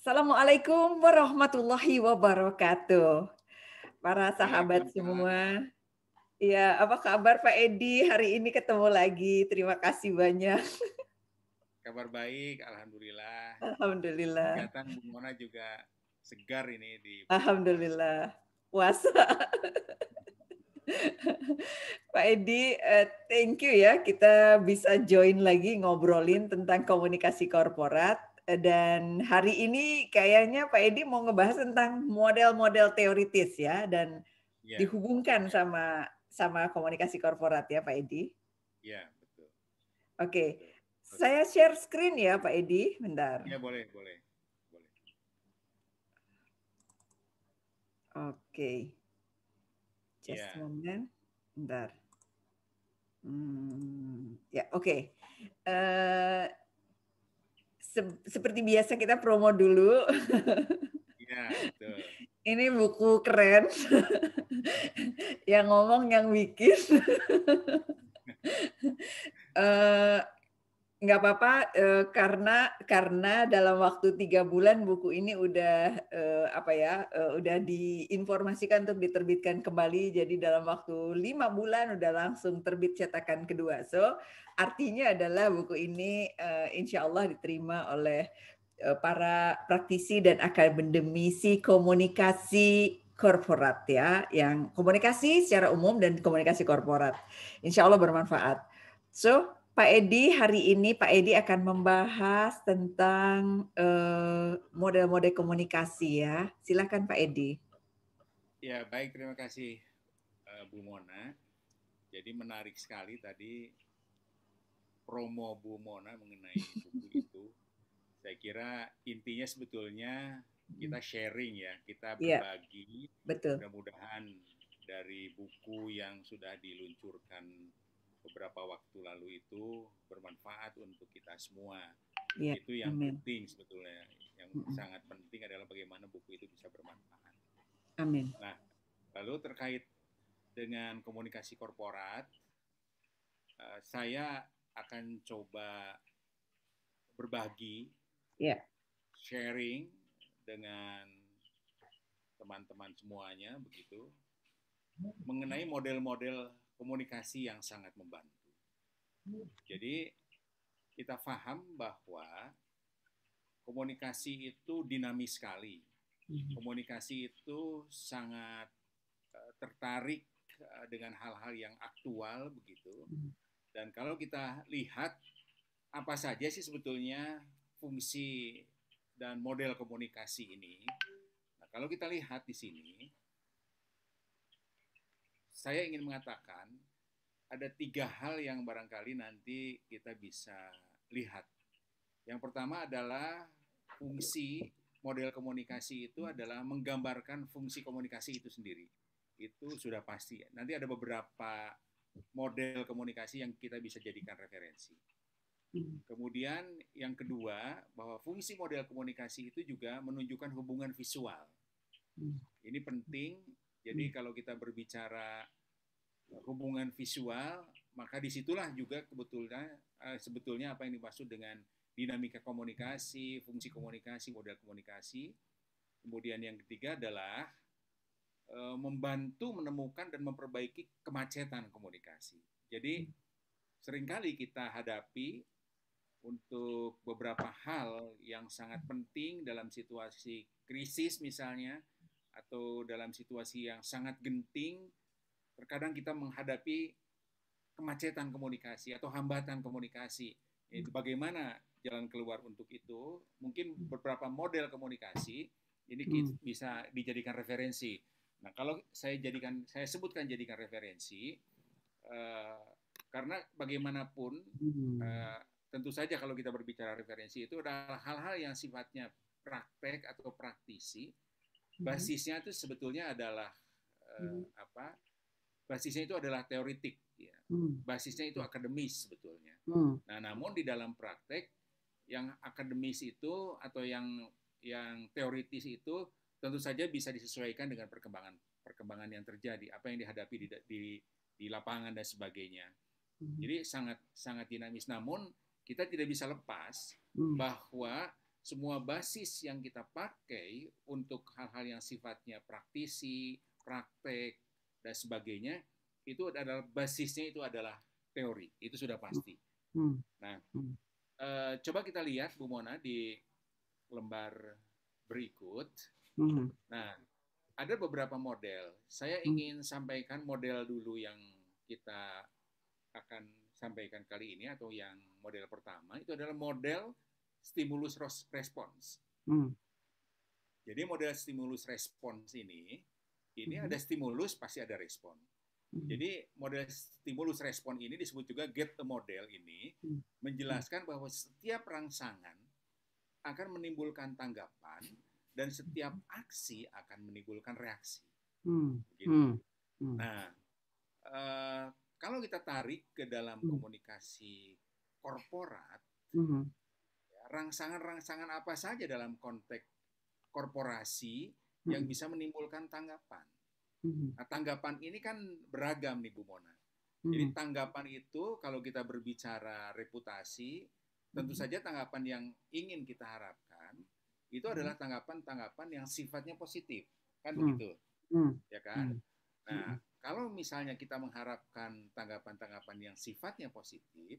Assalamualaikum warahmatullahi wabarakatuh. Para sahabat Waalaikumsalam. semua. Ya, apa kabar Pak Edi? Hari ini ketemu lagi. Terima kasih banyak. Kabar baik, alhamdulillah. Alhamdulillah. Kelihatan Bu Mona juga segar ini di bulan puasa. Alhamdulillah. Puasa. Pak Edi, thank you ya. Kita bisa join lagi ngobrolin tentang komunikasi korporat. Dan hari ini kayaknya Pak Edi mau ngebahas tentang model-model teoritis ya. Dan Iya, dihubungkan ya, sama komunikasi korporat ya Pak Edi. ya, betul, Oke, betul. Terus, saya share screen ya Pak Edi, bentar. ya boleh, boleh, boleh. Oke, just a Ya, moment, bentar. Ya oke. Eh, Seperti biasa kita promo dulu. ya, betul. Ini buku keren. Yang ngomong yang bikin. Eh, nggak apa-apa, karena dalam waktu 3 bulan buku ini udah udah diinformasikan untuk diterbitkan kembali. Jadi dalam waktu 5 bulan udah langsung terbit cetakan kedua. So artinya adalah buku ini insya Allah diterima oleh para praktisi dan akademisi komunikasi korporat ya, yang komunikasi secara umum dan komunikasi korporat. Insya Allah bermanfaat. So Pak Edi, hari ini Pak Edi akan membahas tentang model-model komunikasi ya. Silakan Pak Edi. Ya, baik, terima kasih Bu Mona. Jadi menarik sekali tadi promo Bu Mona mengenai buku itu. Saya kira intinya sebetulnya kita sharing ya, kita Iya, berbagi. betul. Mudah-mudahan dari buku yang sudah diluncurkan beberapa waktu lalu itu bermanfaat untuk kita semua. Iya, Itu yang amin. penting sebetulnya. Yang sangat penting adalah bagaimana buku itu bisa bermanfaat. Amin. Nah, lalu terkait dengan komunikasi korporat, saya akan coba berbagi, Iya. sharing dengan teman-teman semuanya begitu mengenai model-model komunikasi yang sangat membantu. Jadi kita paham bahwa komunikasi itu dinamis sekali. Komunikasi itu sangat tertarik dengan hal-hal yang aktual begitu. Dan kalau kita lihat apa saja sih sebetulnya fungsi dan model komunikasi ini. Nah, kalau kita lihat di sini, saya ingin mengatakan ada 3 hal yang barangkali nanti kita bisa lihat. Yang pertama adalah fungsi model komunikasi itu adalah menggambarkan fungsi komunikasi itu sendiri. Itu sudah pasti. Nanti ada beberapa model komunikasi yang kita bisa jadikan referensi. Kemudian yang kedua, bahwa fungsi model komunikasi itu juga menunjukkan hubungan visual. Ini penting. Jadi kalau kita berbicara hubungan visual, maka disitulah juga sebetulnya apa yang dimaksud dengan dinamika komunikasi, fungsi komunikasi, model komunikasi. Kemudian yang ketiga adalah membantu menemukan dan memperbaiki kemacetan komunikasi. Jadi seringkali kita hadapi untuk beberapa hal yang sangat penting dalam situasi krisis misalnya, atau dalam situasi yang sangat genting, terkadang kita menghadapi kemacetan komunikasi atau hambatan komunikasi. Bagaimana jalan keluar untuk itu? Mungkin beberapa model komunikasi ini bisa dijadikan referensi. Nah, kalau saya sebutkan jadikan referensi, karena bagaimanapun, tentu saja kalau kita berbicara referensi itu adalah hal-hal yang sifatnya praktek atau praktisi. Basisnya itu sebetulnya adalah apa? Basisnya itu adalah teoritik, ya. Basisnya itu akademis sebetulnya. Nah, namun di dalam praktek yang akademis itu atau yang teoritis itu tentu saja bisa disesuaikan dengan perkembangan yang terjadi, apa yang dihadapi di lapangan dan sebagainya. Jadi sangat sangat dinamis. Namun kita tidak bisa lepas bahwa semua basis yang kita pakai untuk hal-hal yang sifatnya praktisi, praktek, dan sebagainya, itu adalah basisnya itu adalah teori, itu sudah pasti. Nah, coba kita lihat Bu Mona di lembar berikut. Nah, ada beberapa model. Saya ingin sampaikan model dulu yang kita akan sampaikan kali ini, atau yang model pertama itu adalah model stimulus response. Jadi model stimulus response ini ada stimulus pasti ada respon. Jadi model stimulus respon ini disebut juga get a model ini menjelaskan bahwa setiap rangsangan akan menimbulkan tanggapan dan setiap aksi akan menimbulkan reaksi. Begitu. Nah, kalau kita tarik ke dalam komunikasi korporat, rangsangan-rangsangan apa saja dalam konteks korporasi yang bisa menimbulkan tanggapan. Nah, tanggapan ini kan beragam nih Bu Mona. Jadi tanggapan itu kalau kita berbicara reputasi, tentu saja tanggapan yang ingin kita harapkan itu adalah tanggapan-tanggapan yang sifatnya positif, kan begitu, ya kan? Nah, kalau misalnya kita mengharapkan tanggapan-tanggapan yang sifatnya positif,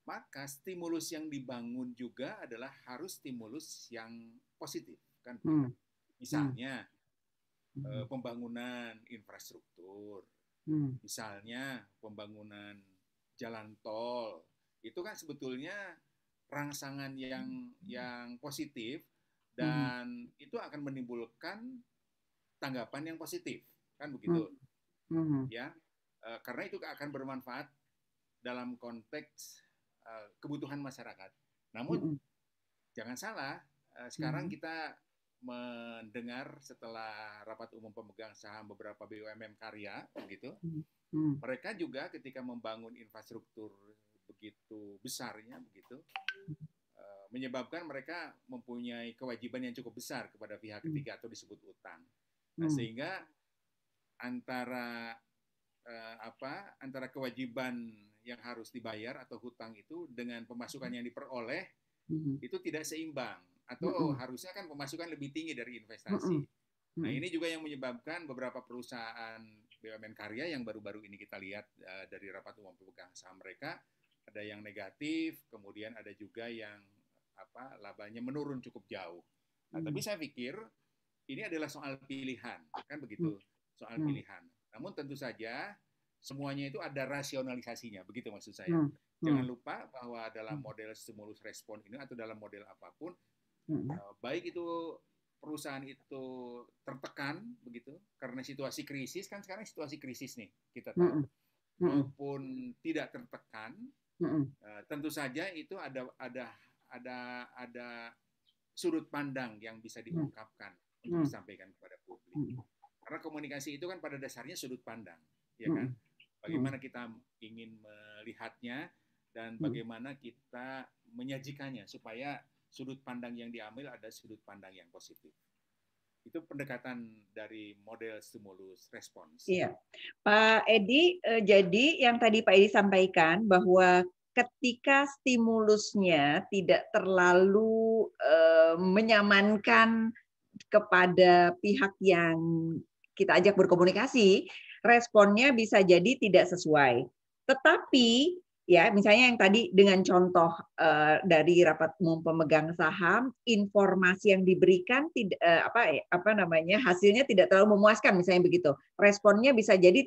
maka stimulus yang dibangun juga adalah harus stimulus yang positif, kan? Misalnya pembangunan infrastruktur, misalnya pembangunan jalan tol, itu kan sebetulnya rangsangan yang positif dan itu akan menimbulkan tanggapan yang positif, kan begitu, ya, karena itu akan bermanfaat dalam konteks kebutuhan masyarakat. Namun jangan salah, sekarang kita mendengar setelah rapat umum pemegang saham beberapa BUMN karya, begitu, mereka juga ketika membangun infrastruktur begitu besarnya, begitu, menyebabkan mereka mempunyai kewajiban yang cukup besar kepada pihak ketiga atau disebut utang. Nah, sehingga antara kewajiban yang harus dibayar atau hutang itu dengan pemasukan yang diperoleh itu tidak seimbang, atau harusnya kan pemasukan lebih tinggi dari investasi. Nah, ini juga yang menyebabkan beberapa perusahaan BUMN karya yang baru-baru ini kita lihat dari rapat umum pemegang saham mereka, ada yang negatif, kemudian ada juga yang labanya menurun cukup jauh. Nah, tapi saya pikir ini adalah soal pilihan, kan begitu, soal pilihan. Namun tentu saja semuanya itu ada rasionalisasinya, begitu maksud saya. Jangan lupa bahwa dalam model stimulus respon ini atau dalam model apapun, baik itu perusahaan itu tertekan, begitu, karena situasi krisis, kan sekarang situasi krisis nih, kita tahu, maupun tidak tertekan, tentu saja itu ada sudut pandang yang bisa diungkapkan untuk disampaikan kepada publik. Karena komunikasi itu kan pada dasarnya sudut pandang, ya kan? Bagaimana kita ingin melihatnya dan bagaimana kita menyajikannya supaya sudut pandang yang diambil ada sudut pandang yang positif. Itu pendekatan dari model stimulus respons. Iya, Pak Edi, jadi yang tadi Pak Edi sampaikan bahwa ketika stimulusnya tidak terlalu menyamankan kepada pihak yang kita ajak berkomunikasi, responnya bisa jadi tidak sesuai. Tetapi ya, misalnya yang tadi dengan contoh dari rapat umum pemegang saham, informasi yang diberikan tidak hasilnya tidak terlalu memuaskan, misalnya begitu. Responnya bisa jadi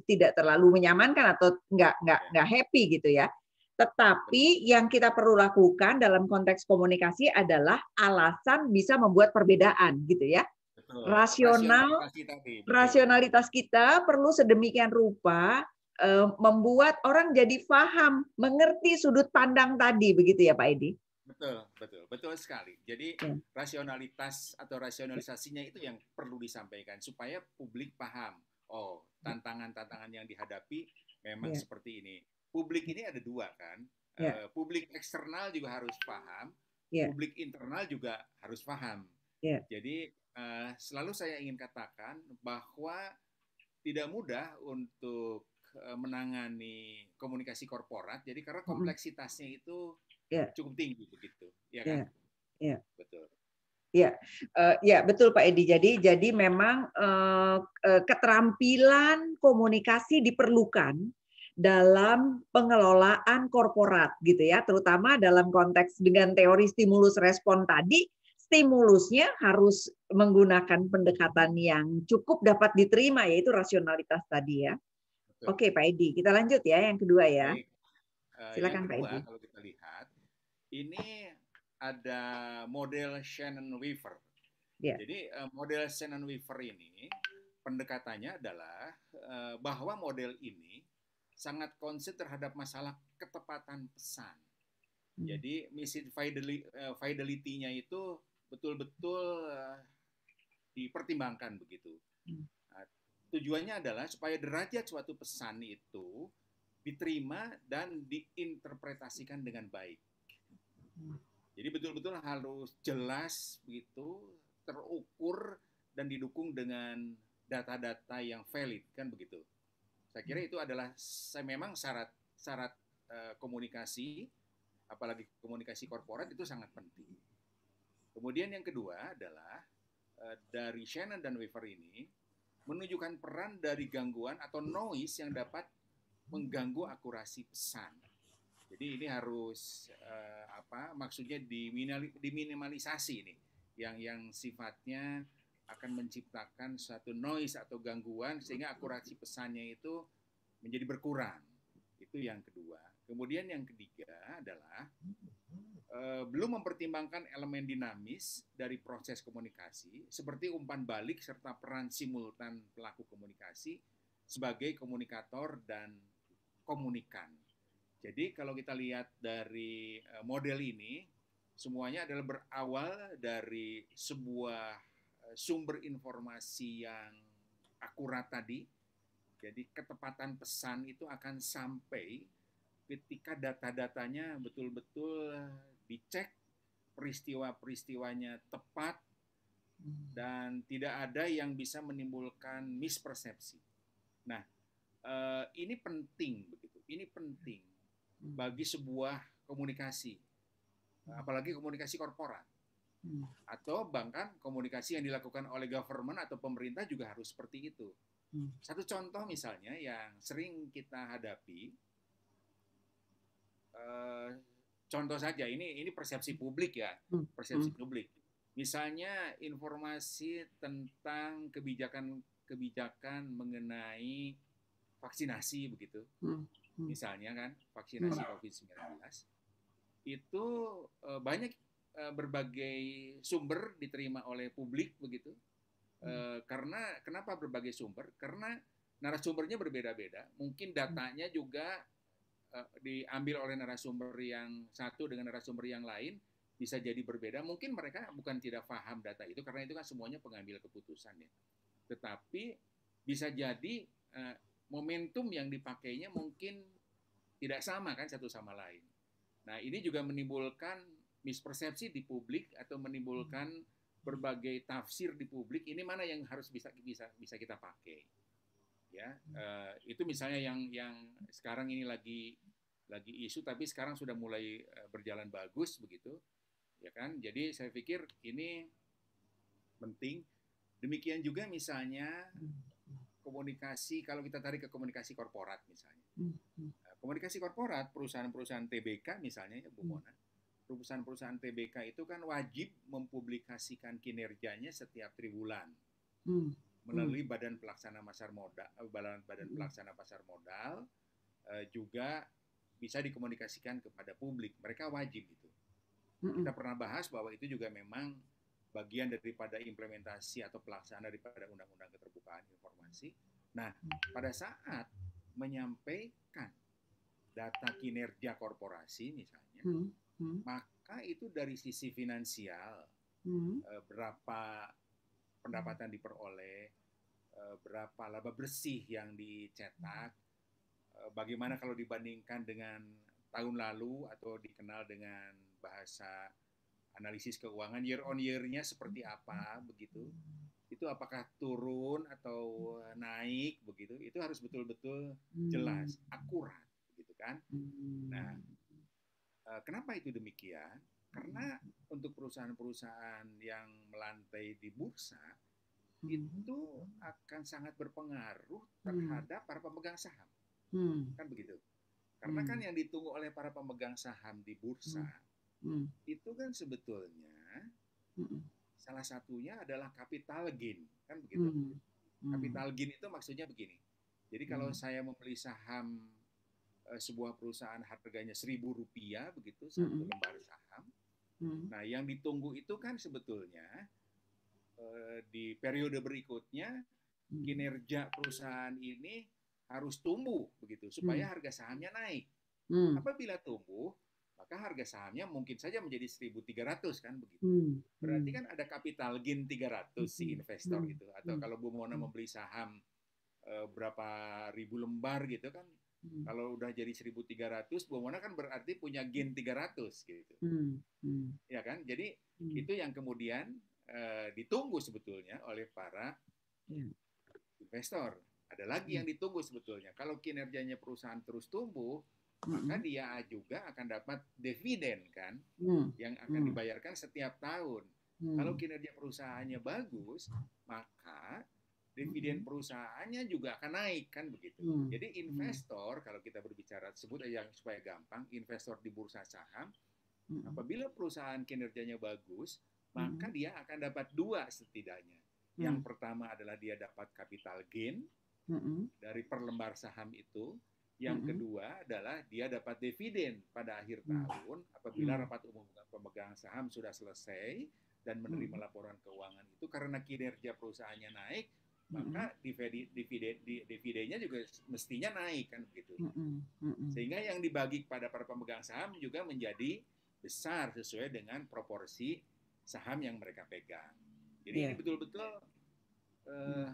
tidak terlalu menyamankan atau nggak happy gitu ya. Tetapi yang kita perlu lakukan dalam konteks komunikasi adalah alasan bisa membuat perbedaan gitu ya. Rasionalitas kita perlu sedemikian rupa membuat orang jadi paham, mengerti sudut pandang tadi, begitu ya Pak Edi? Betul sekali. Jadi rasionalitas atau rasionalisasinya itu yang perlu disampaikan supaya publik paham. Oh, tantangan-tantangan yang dihadapi memang seperti ini. Publik ini ada dua kan. Publik eksternal juga harus paham, publik internal juga harus paham. Jadi selalu saya ingin katakan bahwa tidak mudah untuk menangani komunikasi korporat, jadi karena kompleksitasnya itu cukup tinggi begitu, ya kan? Ya. Betul. Ya, ya betul Pak Edi. Jadi memang keterampilan komunikasi diperlukan dalam pengelolaan korporat gitu ya, terutama dalam konteks dengan teori stimulus respon tadi, stimulusnya harus menggunakan pendekatan yang cukup dapat diterima, yaitu rasionalitas tadi ya. Betul. Oke Pak Edi, kita lanjut ya yang kedua ya. Baik. Yang Silakan Pak kedua, Edi. kalau kita lihat, ini ada model Shannon-Weaver. Ya. Jadi model Shannon-Weaver ini pendekatannya adalah bahwa model ini sangat concern terhadap masalah ketepatan pesan. Jadi message fidelity-nya itu betul-betul dipertimbangkan begitu. Nah, tujuannya adalah supaya derajat suatu pesan itu diterima dan diinterpretasikan dengan baik. Jadi betul-betul harus jelas begitu, terukur dan didukung dengan data-data yang valid kan begitu. Saya kira itu adalah memang syarat komunikasi, apalagi komunikasi korporat itu sangat penting. Kemudian yang kedua adalah dari Shannon dan Weaver ini menunjukkan peran dari gangguan atau noise yang dapat mengganggu akurasi pesan. Jadi ini harus maksudnya diminimalisasi ini yang sifatnya akan menciptakan suatu noise atau gangguan sehingga akurasi pesannya itu menjadi berkurang. Itu yang kedua. Kemudian yang ketiga adalah belum mempertimbangkan elemen dinamis dari proses komunikasi seperti umpan balik serta peran simultan pelaku komunikasi sebagai komunikator dan komunikan. Jadi kalau kita lihat dari model ini, semuanya adalah berawal dari sebuah sumber informasi yang akurat tadi. Jadi ketepatan pesan itu akan sampai ketika data-datanya betul-betul dicek, peristiwa-peristiwanya tepat, dan tidak ada yang bisa menimbulkan mispersepsi. Nah, ini penting begitu. Ini penting bagi sebuah komunikasi, apalagi komunikasi korporat, atau bahkan komunikasi yang dilakukan oleh government atau pemerintah juga harus seperti itu. Satu contoh misalnya yang sering kita hadapi, contoh saja ini persepsi publik ya, persepsi publik. Misalnya informasi tentang kebijakan mengenai vaksinasi begitu. Misalnya kan vaksinasi COVID-19 itu banyak berbagai sumber diterima oleh publik begitu. Karena kenapa berbagai sumber? Karena narasumbernya berbeda-beda. Mungkin datanya juga diambil oleh narasumber yang satu dengan narasumber yang lain bisa jadi berbeda. Mungkin mereka bukan tidak paham data itu karena itu kan semuanya pengambil keputusan ya. Tetapi bisa jadi momentum yang dipakainya mungkin tidak sama kan satu sama lain. Nah, ini juga menimbulkan mispersepsi di publik atau menimbulkan berbagai tafsir di publik. Ini mana yang harus bisa kita pakai. Ya, itu misalnya yang sekarang ini lagi isu tapi sekarang sudah mulai berjalan bagus begitu. Ya kan? Jadi saya pikir ini penting. Demikian juga misalnya komunikasi, kalau kita tarik ke komunikasi korporat misalnya. Komunikasi korporat, perusahaan-perusahaan TBK misalnya ya Bu Mona, perusahaan-perusahaan TBK itu kan wajib mempublikasikan kinerjanya setiap triwulan melalui Badan Pelaksana Pasar Modal, juga bisa dikomunikasikan kepada publik. Mereka wajib itu. Kita pernah bahas bahwa itu juga memang bagian daripada implementasi atau pelaksanaan daripada Undang-Undang Keterbukaan Informasi. Nah, pada saat menyampaikan data kinerja korporasi misalnya, maka itu dari sisi finansial, berapa pendapatan diperoleh, berapa laba bersih yang dicetak, bagaimana kalau dibandingkan dengan tahun lalu atau dikenal dengan bahasa analisis keuangan year on year-nya seperti apa begitu, itu apakah turun atau naik begitu, itu harus betul-betul jelas, akurat begitu kan. Nah, kenapa itu demikian? Karena untuk perusahaan-perusahaan yang melantai di bursa, itu akan sangat berpengaruh terhadap para pemegang saham. Kan begitu. Karena kan yang ditunggu oleh para pemegang saham di bursa, itu kan sebetulnya salah satunya adalah capital gain. Kan begitu. Capital gain itu maksudnya begini. Jadi kalau saya membeli saham sebuah perusahaan harganya Rp1.000 begitu, satu lembar saham. Nah, yang ditunggu itu kan sebetulnya di periode berikutnya kinerja perusahaan ini harus tumbuh begitu supaya harga sahamnya naik. Apabila tumbuh, maka harga sahamnya mungkin saja menjadi 1.300 kan begitu. Berarti kan ada capital gain 300 si investor itu. Atau kalau Bu Mona membeli saham berapa ribu lembar gitu kan, kalau udah jadi 1.300, Bu Mona kan berarti punya gain 300 gitu. Ya kan? Jadi itu yang kemudian ditunggu sebetulnya oleh para investor. Ada lagi yang ditunggu sebetulnya. Kalau kinerjanya perusahaan terus tumbuh, maka dia juga akan dapat dividen kan, yang akan dibayarkan setiap tahun. Kalau kinerja perusahaannya bagus, maka dividen perusahaannya juga akan naik kan begitu. Jadi investor, kalau kita berbicara sebut yang supaya gampang, investor di bursa saham, apabila perusahaan kinerjanya bagus, maka dia akan dapat dua setidaknya. Yang pertama adalah dia dapat capital gain dari per lembar saham itu. Yang kedua adalah dia dapat dividen pada akhir tahun apabila rapat umum pemegang saham sudah selesai dan menerima laporan keuangan itu, karena kinerja perusahaannya naik, maka dividennya juga mestinya naik kan begitu. Sehingga yang dibagi kepada para pemegang saham juga menjadi besar sesuai dengan proporsi saham yang mereka pegang. Jadi ini betul-betul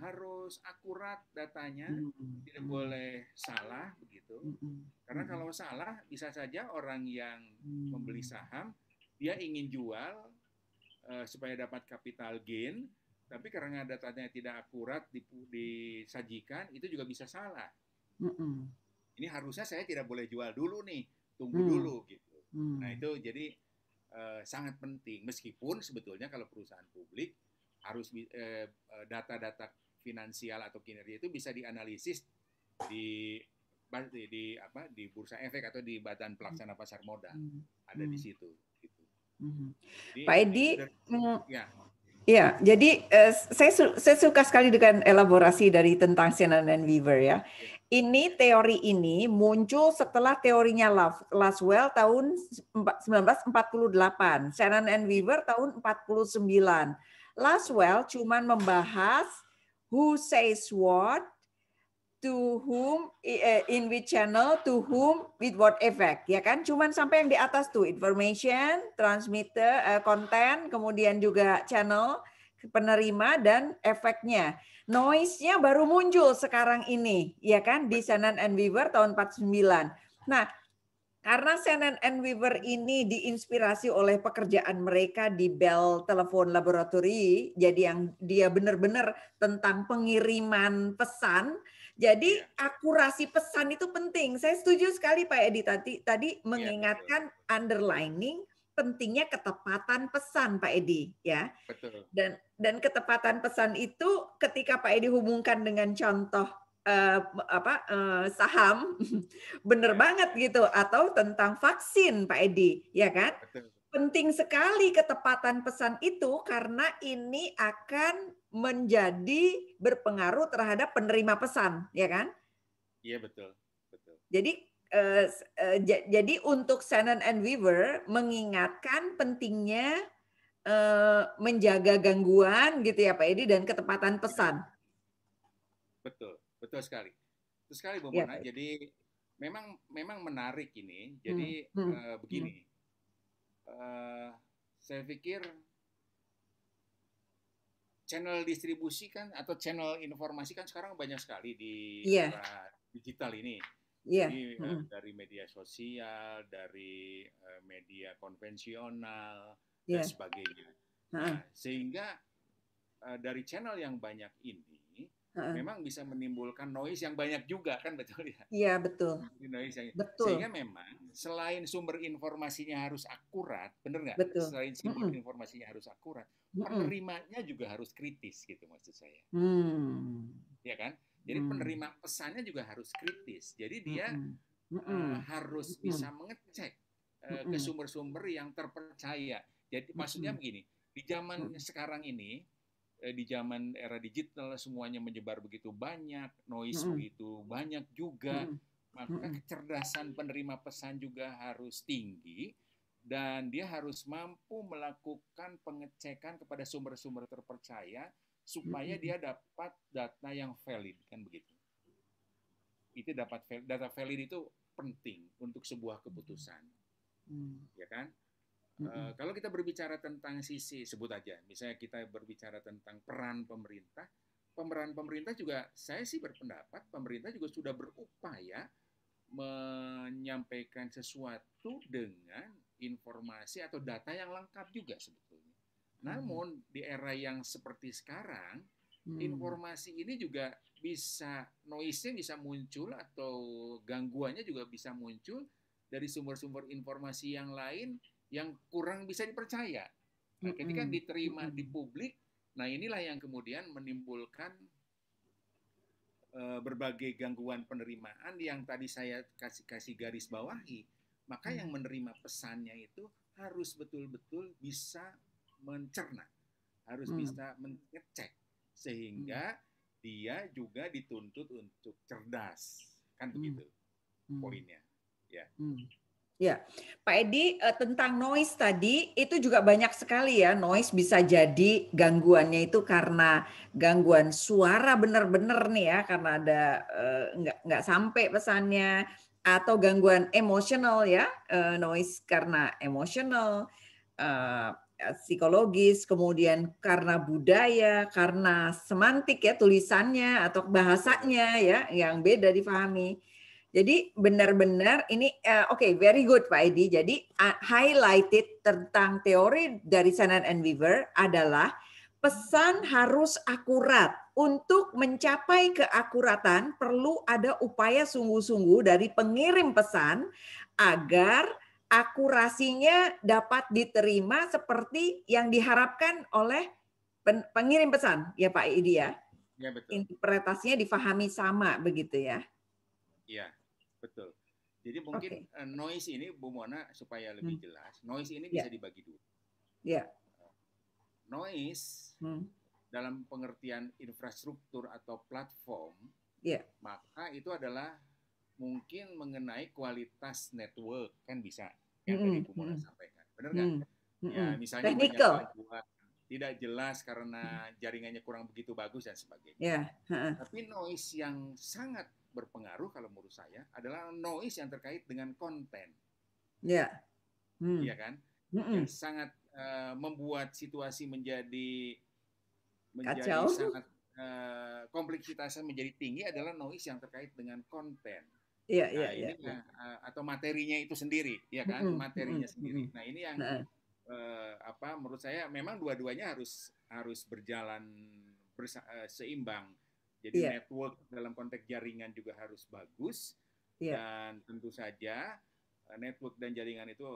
harus akurat datanya, tidak boleh salah begitu. Karena kalau salah bisa saja orang yang membeli saham dia ingin jual supaya dapat capital gain, tapi karena datanya tidak akurat disajikan, itu juga bisa salah. Ini harusnya saya tidak boleh jual dulu nih, tunggu dulu gitu. Nah itu jadi sangat penting, meskipun sebetulnya kalau perusahaan publik harus data-data finansial atau kinerja itu bisa dianalisis di bursa efek atau di Badan Pelaksana Pasar Modal, ada di situ. Gitu. Jadi, Pak Edi, ya, jadi saya suka sekali dengan elaborasi dari tentang Shannon and Weaver ya. Ini teori ini muncul setelah teorinya Laswell tahun 1948, Shannon and Weaver tahun 49. Laswell cuma membahas who says what, to whom, in which channel, to whom, with what effect, ya kan? Cuman sampai yang di atas tuh, information, transmitter, content, kemudian juga channel, penerima, dan efeknya. Noise-nya baru muncul sekarang ini, ya kan? Di Shannon and Weaver tahun 49. Nah, karena Shannon and Weaver ini diinspirasi oleh pekerjaan mereka di Bell Telephone Laboratory, jadi yang dia benar-benar tentang pengiriman pesan, jadi akurasi pesan itu penting. Saya setuju sekali Pak Edi tadi mengingatkan underlining pentingnya ketepatan pesan Pak Edi ya. Betul. Dan ketepatan pesan itu ketika Pak Edi hubungkan dengan contoh saham, bener banget gitu, atau tentang vaksin Pak Edi, ya kan? Betul. Penting sekali ketepatan pesan itu karena ini akan menjadi berpengaruh terhadap penerima pesan, ya kan? Iya betul, betul. Jadi untuk Shannon and Weaver mengingatkan pentingnya menjaga gangguan gitu ya Pak Edi dan ketepatan pesan. Betul, betul sekali. Betul sekali Bu Mona. Ya, jadi memang menarik ini. Jadi begini, saya pikir channel distribusi kan atau channel informasi kan sekarang banyak sekali di era digital ini. Jadi dari media sosial, dari media konvensional dan sebagainya. Nah, sehingga dari channel yang banyak ini Heeh. memang bisa menimbulkan noise yang banyak juga kan, betul ya? Iya, betul. Betul. Sehingga memang selain sumber informasinya harus akurat, bener nggak? Betul. Selain sumber Mm-mm. informasinya harus akurat, Mm-mm. penerimanya juga harus kritis gitu maksud saya, Hmm. ya kan? Jadi Hmm. penerima pesannya juga harus kritis. Jadi dia Mm-mm. Mm-mm. harus bisa Mm-mm. mengecek ke Mm-mm. sumber-sumber yang terpercaya. Jadi maksudnya Mm-mm. begini, di zaman Mm-mm. sekarang ini, di zaman era digital semuanya menyebar begitu banyak, noise Mm-mm. begitu banyak juga, Mm-mm. maka Mm-mm. kecerdasan penerima pesan juga harus tinggi dan dia harus mampu melakukan pengecekan kepada sumber-sumber terpercaya supaya Mm-mm. dia dapat data yang valid kan begitu. Itu dapat data valid itu penting untuk sebuah keputusan, ya kan? Mm-mm. Kalau kita berbicara tentang sisi sebut aja, misalnya kita berbicara tentang peran pemerintah juga saya sih berpendapat pemerintah juga sudah berupaya menyampaikan sesuatu dengan informasi atau data yang lengkap juga sebetulnya. Namun di era yang seperti sekarang, Mm-mm. informasi ini juga bisa noise-nya bisa muncul atau gangguannya juga bisa muncul dari sumber-sumber informasi yang lain yang kurang bisa dipercaya. Nah, ketika Mm-mm. diterima di Mm-mm. publik, nah inilah yang kemudian menimbulkan berbagai gangguan penerimaan yang tadi saya kasih garis bawahi. Maka yang menerima pesannya itu harus betul-betul bisa mencerna, harus Mm-mm. bisa mengecek sehingga dia juga dituntut untuk cerdas, kan begitu Mm-mm. poinnya. Ya. Ya, Pak Edi, tentang noise tadi itu juga banyak sekali ya. Noise bisa jadi gangguannya itu karena gangguan suara benar-benar nih ya, karena ada nggak sampai pesannya, atau gangguan emosional ya, noise karena emosional, eh, psikologis, kemudian karena budaya, karena semantik ya tulisannya atau bahasanya ya yang beda difahami. Jadi benar-benar ini oke, very good Pak Edi. Jadi highlighted tentang teori dari Shannon and Weaver adalah pesan harus akurat. Untuk mencapai keakuratan perlu ada upaya sungguh-sungguh dari pengirim pesan agar akurasinya dapat diterima seperti yang diharapkan oleh pengirim pesan ya Pak Edi ya. Ya betul. Interpretasinya difahami sama begitu ya. Iya, betul. Jadi mungkin Oke. noise ini Bu Mona supaya lebih jelas, noise ini bisa Ya, dibagi dua. ya. Noise Hmm. dalam pengertian infrastruktur atau platform, Ya. maka itu adalah mungkin mengenai kualitas network kan bisa yang tadi Hmm. Bu Mona Hmm. sampaikan, benar nggak? Hmm. Ya Hmm. misalnya banyak Technical. gangguan, tidak jelas karena jaringannya kurang begitu bagus dan sebagainya. Ya. Ha-ha. Tapi noise yang sangat berpengaruh kalau menurut saya adalah noise yang terkait dengan konten, Ya. iya Hmm. kan? Yang Hmm. sangat membuat situasi menjadi menjadi Kacau. sangat kompleksitasnya menjadi tinggi adalah noise yang terkait dengan konten. Iya, iya, Nah, iya, ini iya. atau materinya itu sendiri, ya kan? Hmm. Hmm. Materinya Hmm. sendiri. Nah, ini yang Nah, menurut saya memang dua-duanya harus berjalan seimbang. Jadi iya, network dalam konteks jaringan juga harus bagus iya, dan tentu saja network dan jaringan itu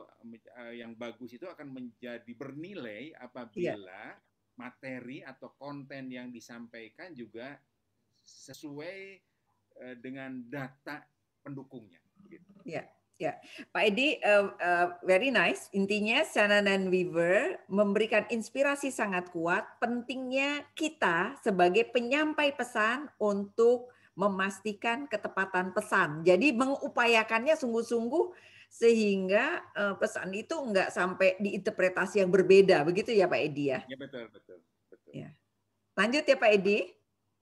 yang bagus itu akan menjadi bernilai iya, apabila materi atau konten yang disampaikan juga sesuai dengan data pendukungnya. Gitu. iya. Ya, Pak Edi, very nice. Intinya Shannon and Weaver memberikan inspirasi sangat kuat pentingnya kita sebagai penyampai pesan untuk memastikan ketepatan pesan. Jadi mengupayakannya sungguh-sungguh sehingga pesan itu enggak sampai diinterpretasi yang berbeda. Begitu ya Pak Edi ya? Ya betul, betul, betul. Ya. Lanjut ya Pak Edi.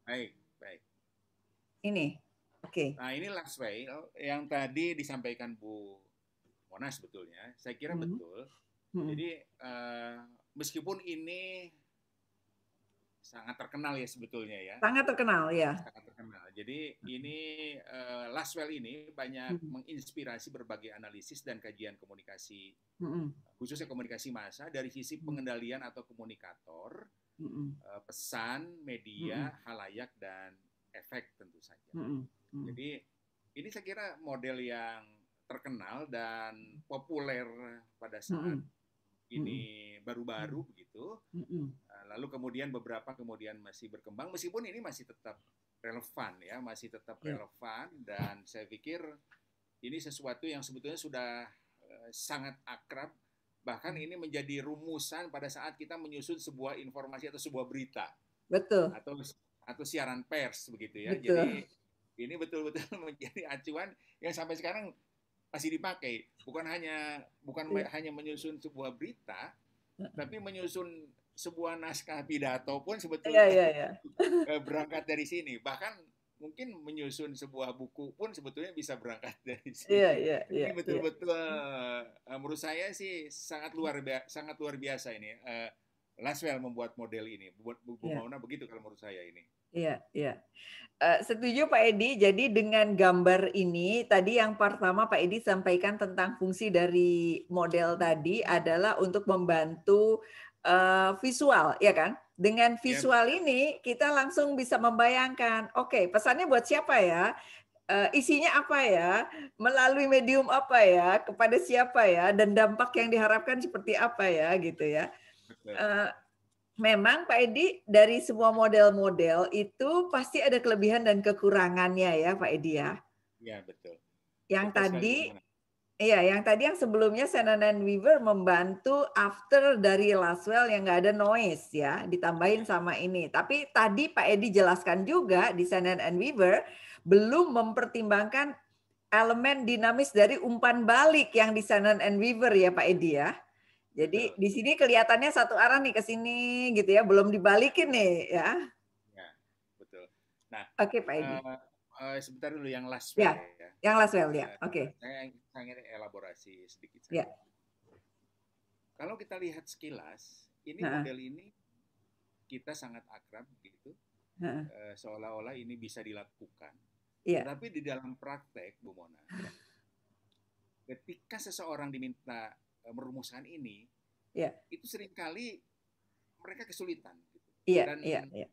Baik, baik. Ini, oke. Nah ini last way yang tadi disampaikan Bu Mona sebetulnya, saya kira Hmm. betul. Hmm. Jadi meskipun ini sangat terkenal ya sebetulnya ya, Sangat terkenal ya. sangat terkenal. Jadi ini Laswell ini banyak Hmm. menginspirasi berbagai analisis dan kajian komunikasi, Hmm. khususnya komunikasi massa dari sisi Hmm. pengendalian atau komunikator Mm-mm. pesan, media, Mm-mm. halayak, dan efek tentu saja. Mm-mm. Mm-mm. Jadi ini saya kira model yang terkenal dan populer pada saat Mm-mm. Mm-mm. ini baru-baru begitu. Mm-mm. Lalu kemudian beberapa kemudian masih berkembang, meskipun ini masih tetap relevan ya, masih tetap Yeah. relevan, dan saya pikir ini sesuatu yang sebetulnya sudah sangat akrab, bahkan ini menjadi rumusan pada saat kita menyusun sebuah informasi atau sebuah berita Betul. atau siaran pers begitu ya. Betul. Jadi ini betul-betul menjadi acuan yang sampai sekarang masih dipakai. Bukan hanya Yeah. menyusun sebuah berita, tapi menyusun sebuah naskah pidato pun Iya, sebetulnya iya, iya. berangkat dari sini. Bahkan mungkin menyusun sebuah buku pun sebetulnya bisa berangkat dari Iya, sini. iya, iya, Ini iya. betul-betul menurut saya sih sangat luar biasa ini. Laswell membuat model ini, buat Bu Iya, Mauna begitu kalau menurut saya ini. iya, iya. Setuju Pak Edi. Jadi dengan gambar ini, tadi yang pertama Pak Edi sampaikan tentang fungsi dari model tadi adalah untuk membantu visual, ya kan? Dengan Ya, visual ini kita langsung bisa membayangkan, oke, pesannya buat siapa ya? Isinya apa ya? Melalui medium apa ya? Kepada siapa ya? Dan dampak yang diharapkan seperti apa ya? Gitu ya. betul. Eh, Memang Pak Edi dari semua model-model itu pasti ada kelebihan dan kekurangannya ya Pak Edi ya. Ya, betul. Yang Betul sekali tadi Bu Mauna. iya, yang tadi yang sebelumnya Shannon and Weaver membantu after dari Laswell yang nggak ada noise ya, ditambahin Ya, sama ini. Tapi tadi Pak Edi jelaskan juga di Shannon and Weaver belum mempertimbangkan elemen dinamis dari umpan balik yang di Shannon and Weaver ya Pak Edi ya. Jadi betul. di sini kelihatannya satu arah nih ke sini gitu ya, belum dibalikin nih ya. Ya, betul. Nah, Oke Pak Edi. sebentar dulu yang Laswell Ya, ya. yang Laswell ya. Oke. Saya ingin elaborasi sedikit Ya. saja. Kalau kita lihat sekilas, ini Heeh. model ini kita sangat akrab gitu, Heeh. seolah-olah ini bisa dilakukan. Iya. Tetapi di dalam praktek, Bu Mona, ketika seseorang diminta merumuskan ini, Iya. itu seringkali mereka kesulitan gitu. Iya, Dan iya, iya.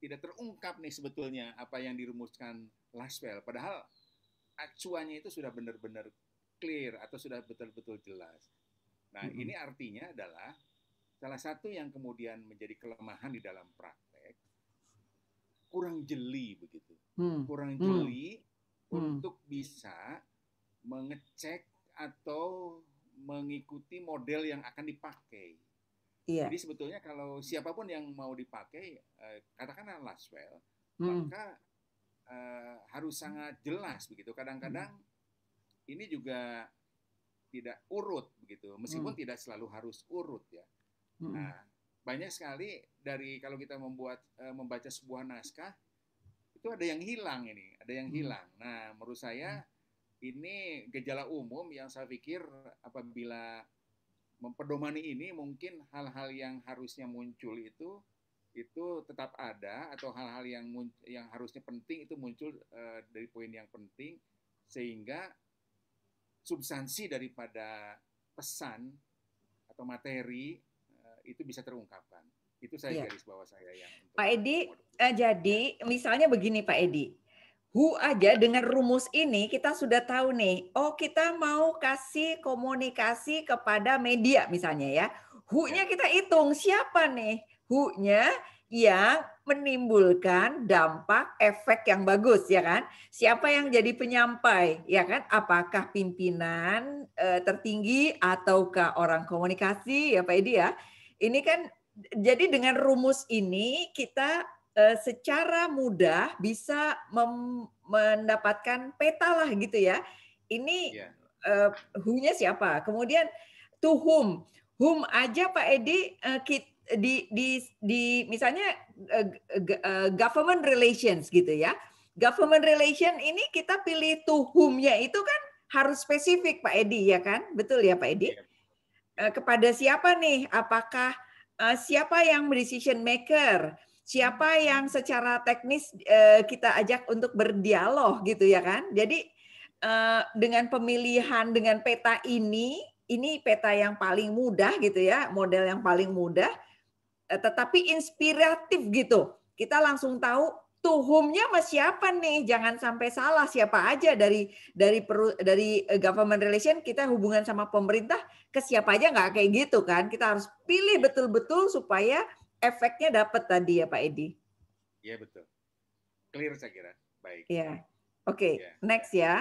tidak terungkap nih sebetulnya apa yang dirumuskan Laswell. Padahal acuannya itu sudah benar-benar clear atau sudah betul-betul jelas. Nah, ini artinya adalah salah satu yang kemudian menjadi kelemahan di dalam praktek, kurang jeli begitu. Kurang jeli untuk bisa mengecek atau mengikuti model yang akan dipakai. Iya. Jadi sebetulnya kalau siapapun yang mau dipakai, katakanlah Laswell, maka harus sangat jelas begitu. Kadang-kadang ini juga tidak urut begitu, meskipun tidak selalu harus urut ya. Nah, banyak sekali dari kalau kita membaca sebuah naskah itu ada yang hilang ini, ada yang hilang. Nah, menurut saya ini gejala umum yang saya pikir apabila mempedomani ini mungkin hal-hal yang harusnya muncul itu tetap ada, atau hal-hal yang harusnya penting itu muncul dari poin yang penting, sehingga substansi daripada pesan atau materi itu bisa terungkapkan. Itu saya garis bawah saya yang Pak Edi, jadi misalnya begini Pak Edi, Who aja dengan rumus ini kita sudah tahu nih, oh kita mau kasih komunikasi kepada media misalnya ya. Who-nya kita hitung siapa nih? Who-nya yang menimbulkan dampak efek yang bagus ya kan? Siapa yang jadi penyampai ya kan? Apakah pimpinan tertinggi ataukah orang komunikasi ya Pak Edi ya? Ini kan jadi dengan rumus ini kita secara mudah bisa mendapatkan peta lah gitu ya. Ini who-nya siapa? Kemudian to whom aja Pak Edi di misalnya government relations gitu ya. Government relation ini kita pilih to whom-nya itu kan harus spesifik Pak Edi ya kan? Betul ya Pak Edi? Kepada siapa nih? Apakah siapa yang decision maker? Siapa yang secara teknis kita ajak untuk berdialog gitu ya kan? Jadi dengan pemilihan dengan peta ini peta yang paling mudah gitu ya, model yang paling mudah. tetapi inspiratif gitu. Kita langsung tahu tuhumnya sama siapa nih, jangan sampai salah siapa aja dari government relation kita hubungan sama pemerintah ke siapa aja nggak kayak gitu kan. Kita harus pilih betul-betul supaya efeknya dapat tadi ya Pak Edi. Iya betul. Clear saya kira. Baik. Iya. Oke, Ya. next ya.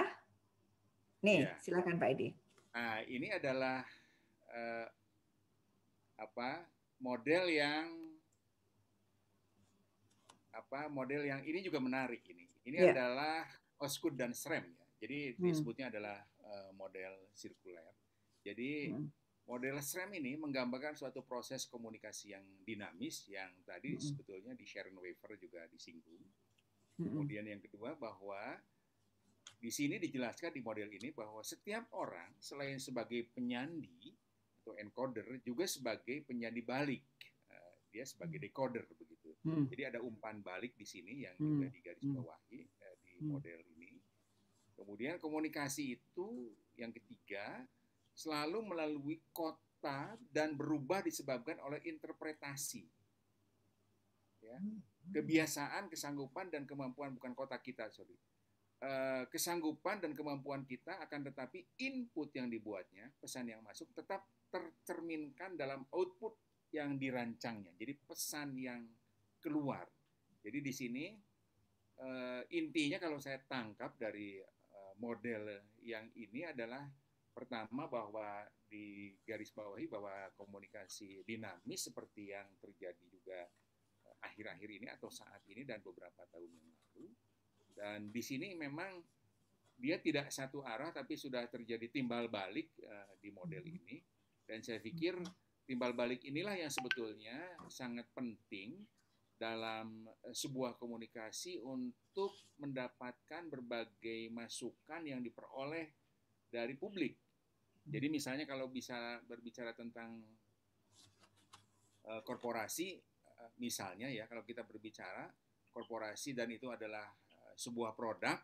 Nih, Ya. silakan Pak Edi. Nah, ini adalah model yang ini juga menarik ini. Ini adalah Osgood dan Schramm ya. Jadi disebutnya adalah model sirkuler. Jadi model Schramm ini menggambarkan suatu proses komunikasi yang dinamis yang tadi sebetulnya di Sharon Weaver juga disinggung. Kemudian yang kedua bahwa di sini dijelaskan di model ini bahwa setiap orang selain sebagai penyandi atau encoder juga sebagai penyandi balik. Dia sebagai decoder begitu. Jadi ada umpan balik di sini yang juga digarisbawahi di model ini. Kemudian komunikasi itu yang ketiga selalu melalui kota dan berubah disebabkan oleh interpretasi. Ya. Kebiasaan, kesanggupan dan kemampuan bukan kota kita, sorry. Kesanggupan dan kemampuan kita akan tetapi input yang dibuatnya, pesan yang masuk tetap tercerminkan dalam output yang dirancangnya. Jadi pesan yang keluar. Jadi di sini intinya kalau saya tangkap dari model yang ini adalah pertama bahwa di garis bawahi bahwa komunikasi dinamis seperti yang terjadi juga akhir-akhir ini atau saat ini dan beberapa tahun yang lalu. Dan di sini memang dia tidak satu arah tapi sudah terjadi timbal balik di model ini. Dan saya pikir timbal balik inilah yang sebetulnya sangat penting dalam sebuah komunikasi untuk mendapatkan berbagai masukan yang diperoleh dari publik. Jadi misalnya kalau bisa berbicara tentang korporasi, misalnya ya kalau kita berbicara korporasi dan itu adalah sebuah produk,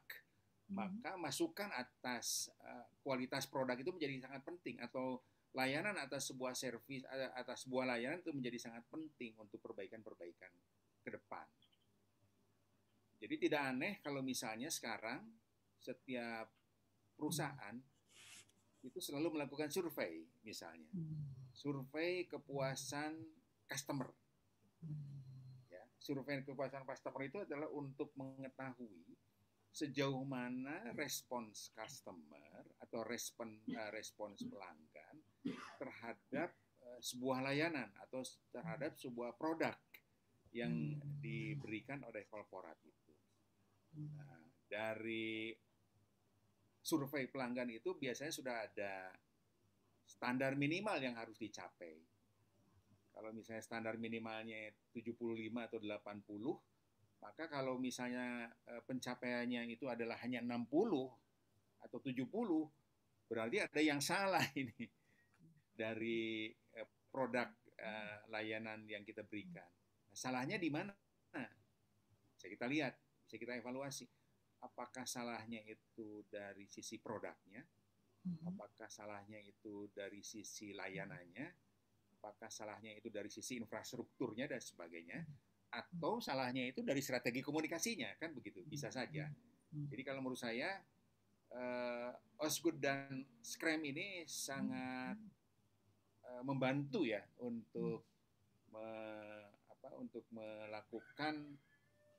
maka masukan atas kualitas produk itu menjadi sangat penting, atau layanan atas sebuah servis, atas sebuah layanan itu menjadi sangat penting untuk perbaikan-perbaikan ke depan. Jadi tidak aneh kalau misalnya sekarang setiap perusahaan itu selalu melakukan survei, misalnya survei kepuasan customer. Ya, survei kepuasan customer itu adalah untuk mengetahui sejauh mana respons customer atau respons pelanggan terhadap sebuah layanan atau terhadap sebuah produk yang diberikan oleh korporat itu. Nah, dari survei pelanggan itu biasanya sudah ada standar minimal yang harus dicapai. Kalau misalnya standar minimalnya 75 atau 80, maka kalau misalnya pencapaiannya itu adalah hanya 60 atau 70, berarti ada yang salah ini dari produk layanan yang kita berikan. Nah, salahnya di mana? Bisa kita lihat, bisa kita evaluasi. Apakah salahnya itu dari sisi produknya? Apakah salahnya itu dari sisi layanannya? Apakah salahnya itu dari sisi infrastrukturnya dan sebagainya? Atau salahnya itu dari strategi komunikasinya? Kan begitu, bisa saja. Jadi kalau menurut saya, Osgood dan Schramm ini sangat membantu ya untuk melakukan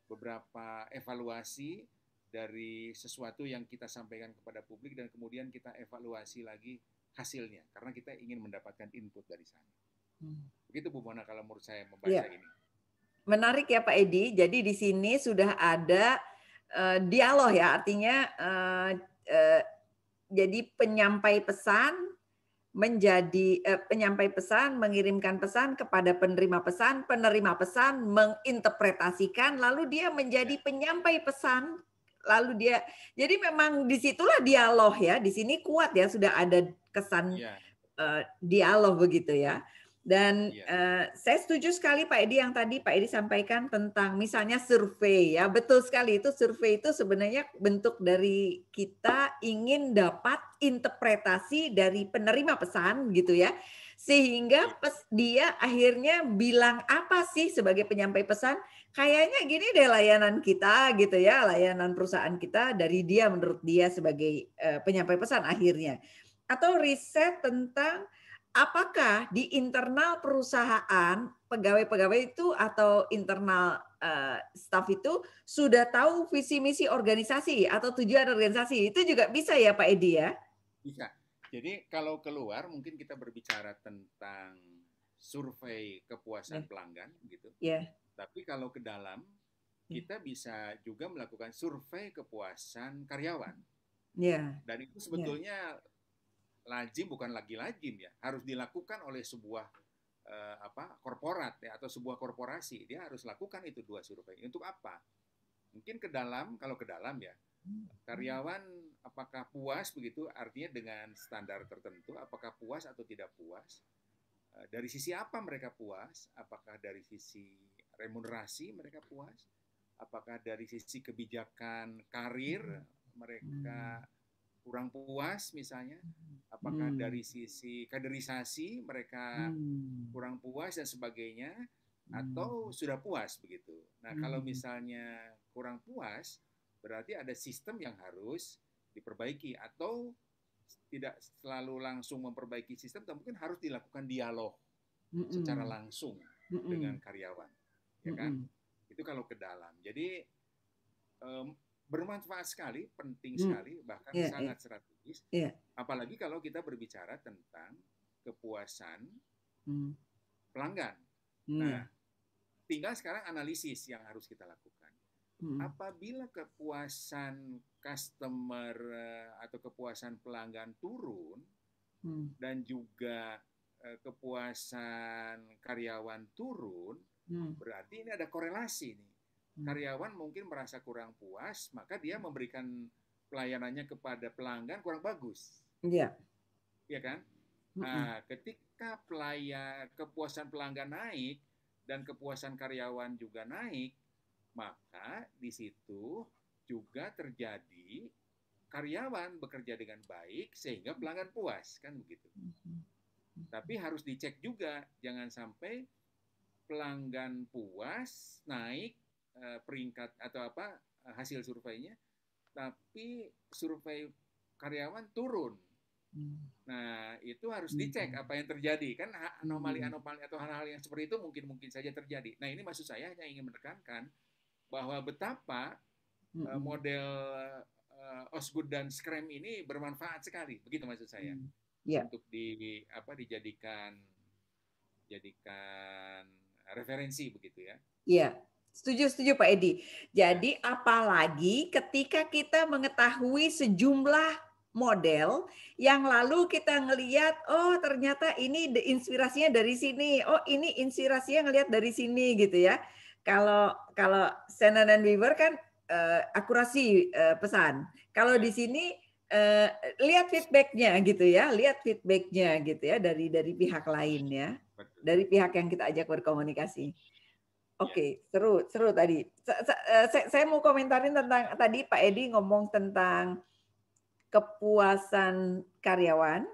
beberapa evaluasi dari sesuatu yang kita sampaikan kepada publik dan kemudian kita evaluasi lagi hasilnya karena kita ingin mendapatkan input dari sana. Begitu Bu Mona kalau menurut saya membaca ini. Menarik ya Pak Edi. Jadi di sini sudah ada dialog ya, artinya jadi penyampai pesan mengirimkan pesan kepada penerima pesan menginterpretasikan, lalu dia menjadi penyampai pesan, lalu dia, jadi memang disitulah dialog ya, di sini kuat ya, sudah ada kesan dialog begitu ya. Dan saya setuju sekali Pak Edi yang tadi Pak Edi sampaikan tentang misalnya survei ya, betul sekali, itu survei itu sebenarnya bentuk dari kita ingin dapat interpretasi dari penerima pesan gitu ya, Sehingga dia akhirnya bilang apa sih sebagai penyampai pesan, kayaknya gini deh layanan kita gitu ya, layanan perusahaan kita dari dia menurut dia sebagai penyampai pesan akhirnya. Atau riset tentang apakah di internal perusahaan pegawai-pegawai itu atau internal staf itu sudah tahu visi misi organisasi atau tujuan organisasi. Itu juga bisa ya Pak Edi ya? Bisa. Jadi kalau keluar mungkin kita berbicara tentang survei kepuasan Ya. pelanggan gitu. Yeah. Tapi kalau ke dalam kita bisa juga melakukan survei kepuasan karyawan. Yeah. Dan itu Yeah. sebetulnya lazim, bukan lagi lazim ya, harus dilakukan oleh sebuah korporat ya, atau sebuah korporasi. Dia harus lakukan itu 2 survei. Untuk apa? Mungkin ke dalam, kalau ke dalam ya, karyawan apakah puas begitu, artinya dengan standar tertentu, apakah puas atau tidak puas, dari sisi apa mereka puas, apakah dari sisi remunerasi mereka puas, apakah dari sisi kebijakan karir mereka kurang puas misalnya, apakah dari sisi kaderisasi mereka kurang puas dan sebagainya, atau sudah puas begitu. Nah, kalau misalnya kurang puas, berarti ada sistem yang harus diperbaiki, atau tidak selalu langsung memperbaiki sistem, tapi mungkin harus dilakukan dialog secara langsung dengan karyawan, ya kan? Itu kalau ke dalam. Jadi bermanfaat sekali, penting sekali, bahkan sangat strategis. Apalagi kalau kita berbicara tentang kepuasan pelanggan. Nah, tinggal sekarang analisis yang harus kita lakukan. Apabila kepuasan customer atau kepuasan pelanggan turun dan juga kepuasan karyawan turun, berarti ini ada korelasi nih. Karyawan mungkin merasa kurang puas, maka dia memberikan pelayanannya kepada pelanggan kurang bagus. Iya. Ya kan? Nah, ketika kepuasan pelanggan naik dan kepuasan karyawan juga naik, maka di situ juga terjadi karyawan bekerja dengan baik sehingga pelanggan puas, kan begitu. Tapi harus dicek juga, jangan sampai pelanggan puas naik peringkat atau hasil surveinya, tapi survei karyawan turun. Nah, itu harus dicek apa yang terjadi. Kan anomali-anomali atau hal-hal yang seperti itu mungkin saja terjadi. Nah, ini maksud saya hanya ingin menekankan bahwa betapa model Osgood dan Scrum ini bermanfaat sekali. Begitu maksud saya. Untuk dijadikan referensi begitu ya. Iya. Setuju Pak Edi. Jadi apalagi ketika kita mengetahui sejumlah model yang lalu kita ngelihat, oh ternyata ini inspirasinya dari sini, oh ini inspirasinya ngelihat dari sini gitu ya. Kalau Shannon and Weaver kan akurasi pesan. Kalau di sini lihat feedbacknya gitu ya, gitu ya dari pihak lain ya, dari pihak yang kita ajak berkomunikasi. Oke, seru tadi. Saya mau komentarin tentang tadi Pak Edi ngomong tentang kepuasan karyawan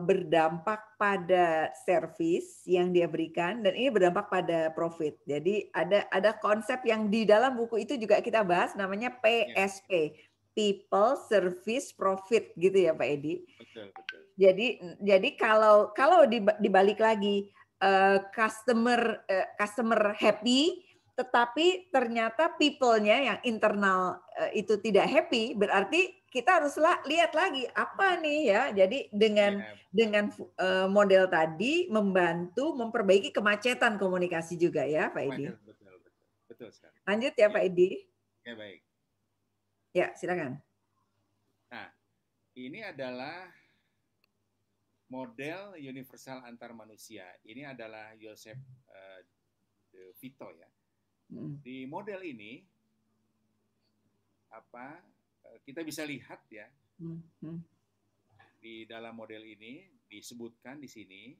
berdampak pada service yang dia berikan dan ini berdampak pada profit. Jadi ada konsep yang di dalam buku itu juga kita bahas namanya PSP, People, Service, Profit gitu ya Pak Edi. Betul. Jadi kalau dibalik lagi customer happy, tetapi ternyata people-nya yang internal itu tidak happy, berarti kita harus lihat lagi apa nih ya. Jadi dengan model tadi membantu memperbaiki kemacetan komunikasi juga ya Pak Edi. Betul sekali. Lanjut ya Pak Edi. Ya baik. Ya silakan. Nah, ini adalah model universal antar manusia. Ini adalah Joseph De Vito ya. Di model ini kita bisa lihat ya. Di dalam model ini disebutkan di sini,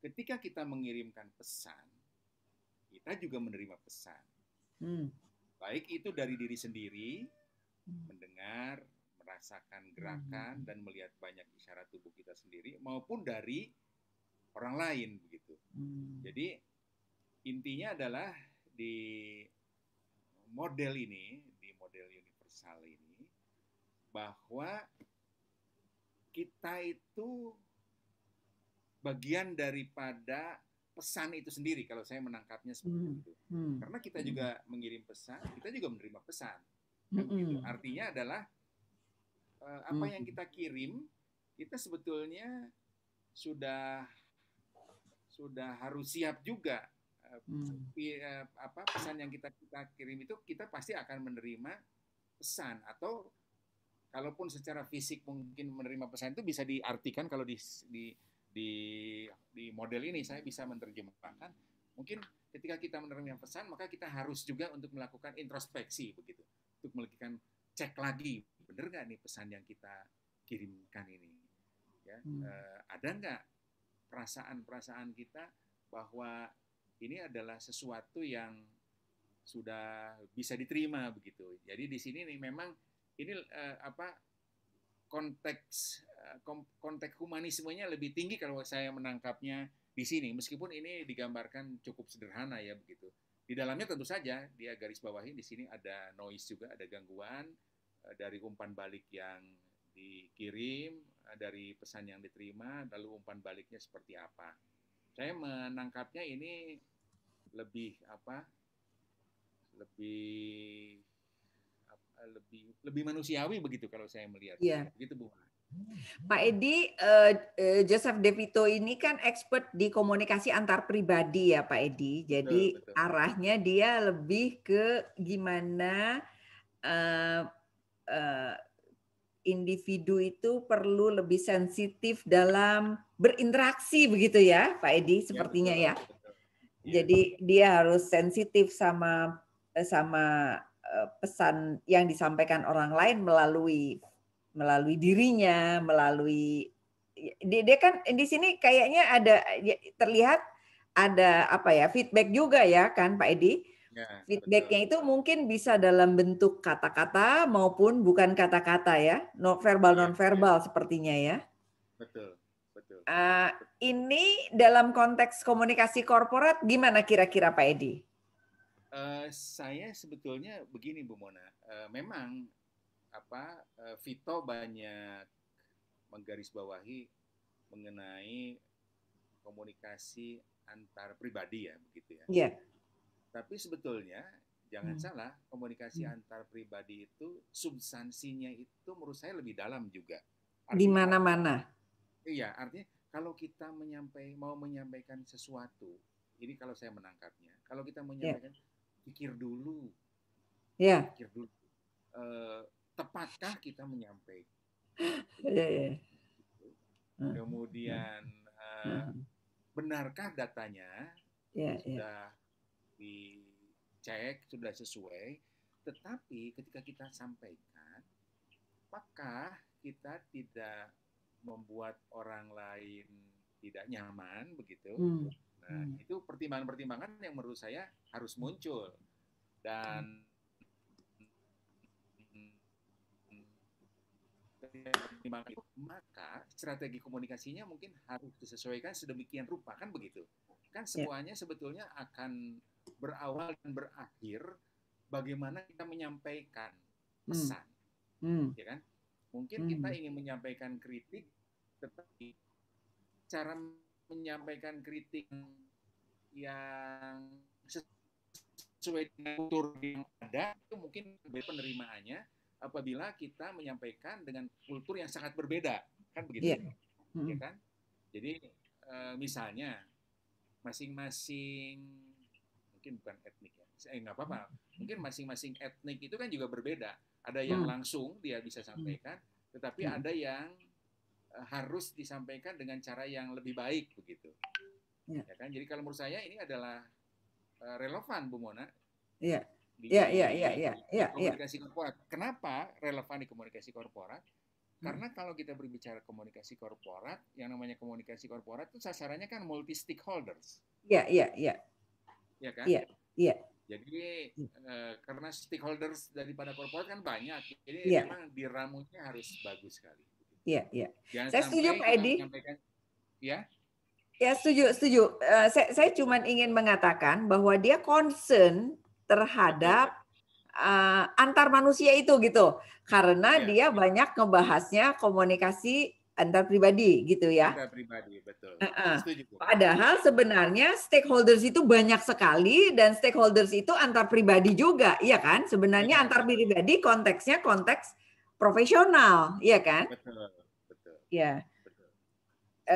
ketika kita mengirimkan pesan, kita juga menerima pesan. Baik itu dari diri sendiri, mendengar, merasakan gerakan dan melihat banyak isyarat tubuh kita sendiri maupun dari orang lain begitu. Jadi intinya adalah di model ini, di model universal ini, bahwa kita itu bagian daripada pesan itu sendiri, kalau saya menangkapnya seperti itu. Karena kita juga mengirim pesan, kita juga menerima pesan. Kan begitu. Artinya adalah apa yang kita kirim, kita sebetulnya sudah harus siap juga. Pesan yang kita kirim itu, kita pasti akan menerima pesan. Atau kalaupun secara fisik mungkin menerima pesan itu bisa diartikan, kalau di model ini saya bisa menerjemahkan, mungkin ketika kita menerima pesan maka kita harus juga untuk melakukan introspeksi begitu, untuk melakukan cek lagi, benar nggak nih pesan yang kita kirimkan ini, ya, ada nggak perasaan kita bahwa ini adalah sesuatu yang sudah bisa diterima begitu. Jadi di sini nih memang ini konteks humanismenya lebih tinggi kalau saya menangkapnya di sini, meskipun ini digambarkan cukup sederhana ya begitu. Di dalamnya tentu saja dia garis bawahi di sini ada noise juga, ada gangguan dari umpan balik yang dikirim, dari pesan yang diterima, lalu umpan baliknya seperti apa. Saya menangkapnya ini lebih lebih manusiawi begitu kalau saya melihat. Iya. Begitu Bu. Pak Edi, Joseph De Vito ini kan expert di komunikasi antar pribadi ya Pak Edi. Jadi betul. arahnya dia lebih ke gimana individu itu perlu lebih sensitif dalam berinteraksi begitu ya Pak Edi sepertinya ya. Betul. Jadi dia harus sensitif sama pesan yang disampaikan orang lain melalui dirinya, melalui dia kan di sini kayaknya ada terlihat ada feedback juga ya kan Pak Edi. Ya, Feedbacknya itu mungkin bisa dalam bentuk kata-kata maupun bukan kata-kata ya, non-verbal sepertinya ya. Betul. Ini dalam konteks komunikasi korporat gimana kira-kira Pak Edi? Saya sebetulnya begini Bu Mona, memang Vito banyak menggarisbawahi mengenai komunikasi antar pribadi ya begitu ya. Iya. Tapi sebetulnya jangan salah, komunikasi antar pribadi itu substansinya itu menurut saya lebih dalam juga. Di mana-mana. Iya, artinya kalau kita mau menyampaikan sesuatu, ini kalau saya menangkapnya, kalau kita menyampaikan, pikir dulu. Ya. Pikir dulu. Tepatkah kita menyampaikan? Kemudian benarkah datanya? Sudah dicek, sudah sesuai. Tetapi ketika kita sampaikan, apakah kita tidak membuat orang lain tidak nyaman begitu? Nah, itu pertimbangan-pertimbangan yang menurut saya harus muncul. Dan maka strategi komunikasinya mungkin harus disesuaikan sedemikian rupa, kan begitu? Kan semuanya sebetulnya akan berawal dan berakhir bagaimana kita menyampaikan pesan, ya kan? Mungkin kita ingin menyampaikan kritik, tetapi cara menyampaikan kritik yang sesuai dengan kultur yang ada itu mungkin penerimaannya apabila kita menyampaikan dengan kultur yang sangat berbeda, kan begitu? Ya kan? Jadi misalnya masing-masing, mungkin bukan etnik ya, nggak apa-apa, mungkin masing-masing etnik itu kan juga berbeda. Ada yang langsung dia bisa sampaikan, tetapi ada yang harus disampaikan dengan cara yang lebih baik begitu. Ya kan? Jadi kalau menurut saya ini adalah relevan Bu Mona. Iya. Di komunikasi korporat. Kenapa relevan di komunikasi korporat? Karena kalau kita berbicara komunikasi korporat, yang namanya komunikasi korporat itu sasarannya kan multi stakeholders. Iya. Ya kan? Iya. Jadi karena stakeholders daripada korporat kan banyak, jadi Iya, memang diramunya harus bagus sekali. iya, iya. Jangan Saya setuju sampai Pak kita Edi. menyampaikan, ya, Ya, setuju, setuju. Saya cuma ingin mengatakan bahwa dia concern betul, terhadap antar manusia itu gitu. Karena ya, dia ya, banyak ngebahasnya komunikasi antar pribadi gitu ya. Anda pribadi, betul. Heeh. Setuju, Bu. Padahal sebenarnya stakeholders itu banyak sekali dan stakeholders itu antar pribadi juga, iya kan? Sebenarnya Ya, antar betul, pribadi konteksnya konteks profesional, iya kan? betul, betul, Ya. betul.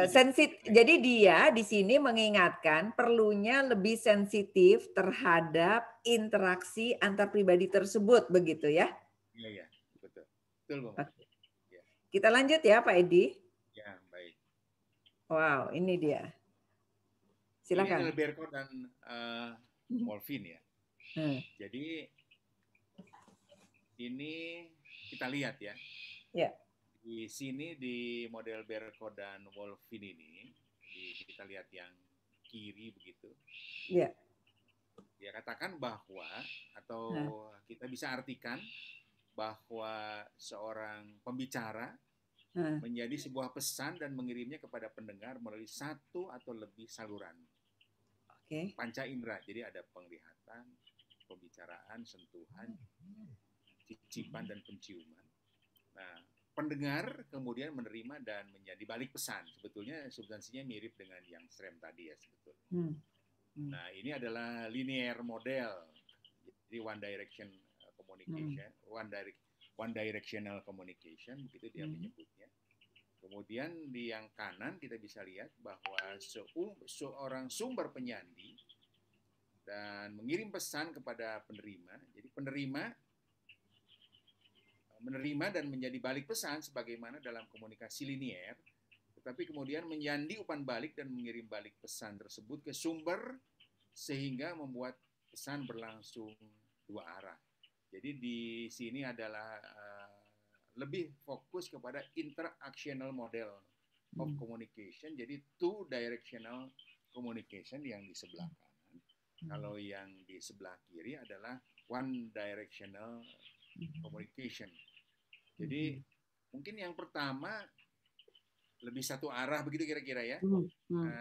Setuju. Ya, Jadi dia di sini mengingatkan perlunya lebih sensitif terhadap interaksi antar pribadi tersebut, begitu ya? ya, ya, betul. Betul, Bu. Oke. Ya, Kita lanjut ya, Pak Edi. ya, baik. Wow, ini dia. Ini Silakan. adalah Berko dan Wolfin ya. Hmm. Jadi ini kita lihat ya. Ya. Di sini di model Berko dan Wolfin ini, kita lihat yang kiri begitu. Ya. Dia katakan bahwa atau Nah. kita bisa artikan bahwa seorang pembicara menjadi sebuah pesan dan mengirimnya kepada pendengar melalui satu atau lebih saluran. Oke. Panca indera. Jadi ada penglihatan, pembicaraan, sentuhan, cicipan dan penciuman. Nah, pendengar kemudian menerima dan menjadi balik pesan. Sebetulnya substansinya mirip dengan yang SRAM tadi ya sebetulnya. Nah, ini adalah linear model. Jadi one direction communication, one directional communication, begitu dia menyebutnya. Kemudian di yang kanan kita bisa lihat bahwa seorang sumber penyandi dan mengirim pesan kepada penerima. Jadi penerima menerima dan menjadi balik pesan sebagaimana dalam komunikasi linier, tetapi kemudian menyandi umpan balik dan mengirim balik pesan tersebut ke sumber sehingga membuat pesan berlangsung dua arah. Jadi di sini adalah lebih fokus kepada interactional model of communication. Jadi two directional communication yang di sebelah kanan. Kalau yang di sebelah kiri adalah one directional communication. Jadi mungkin yang pertama lebih satu arah begitu kira-kira ya.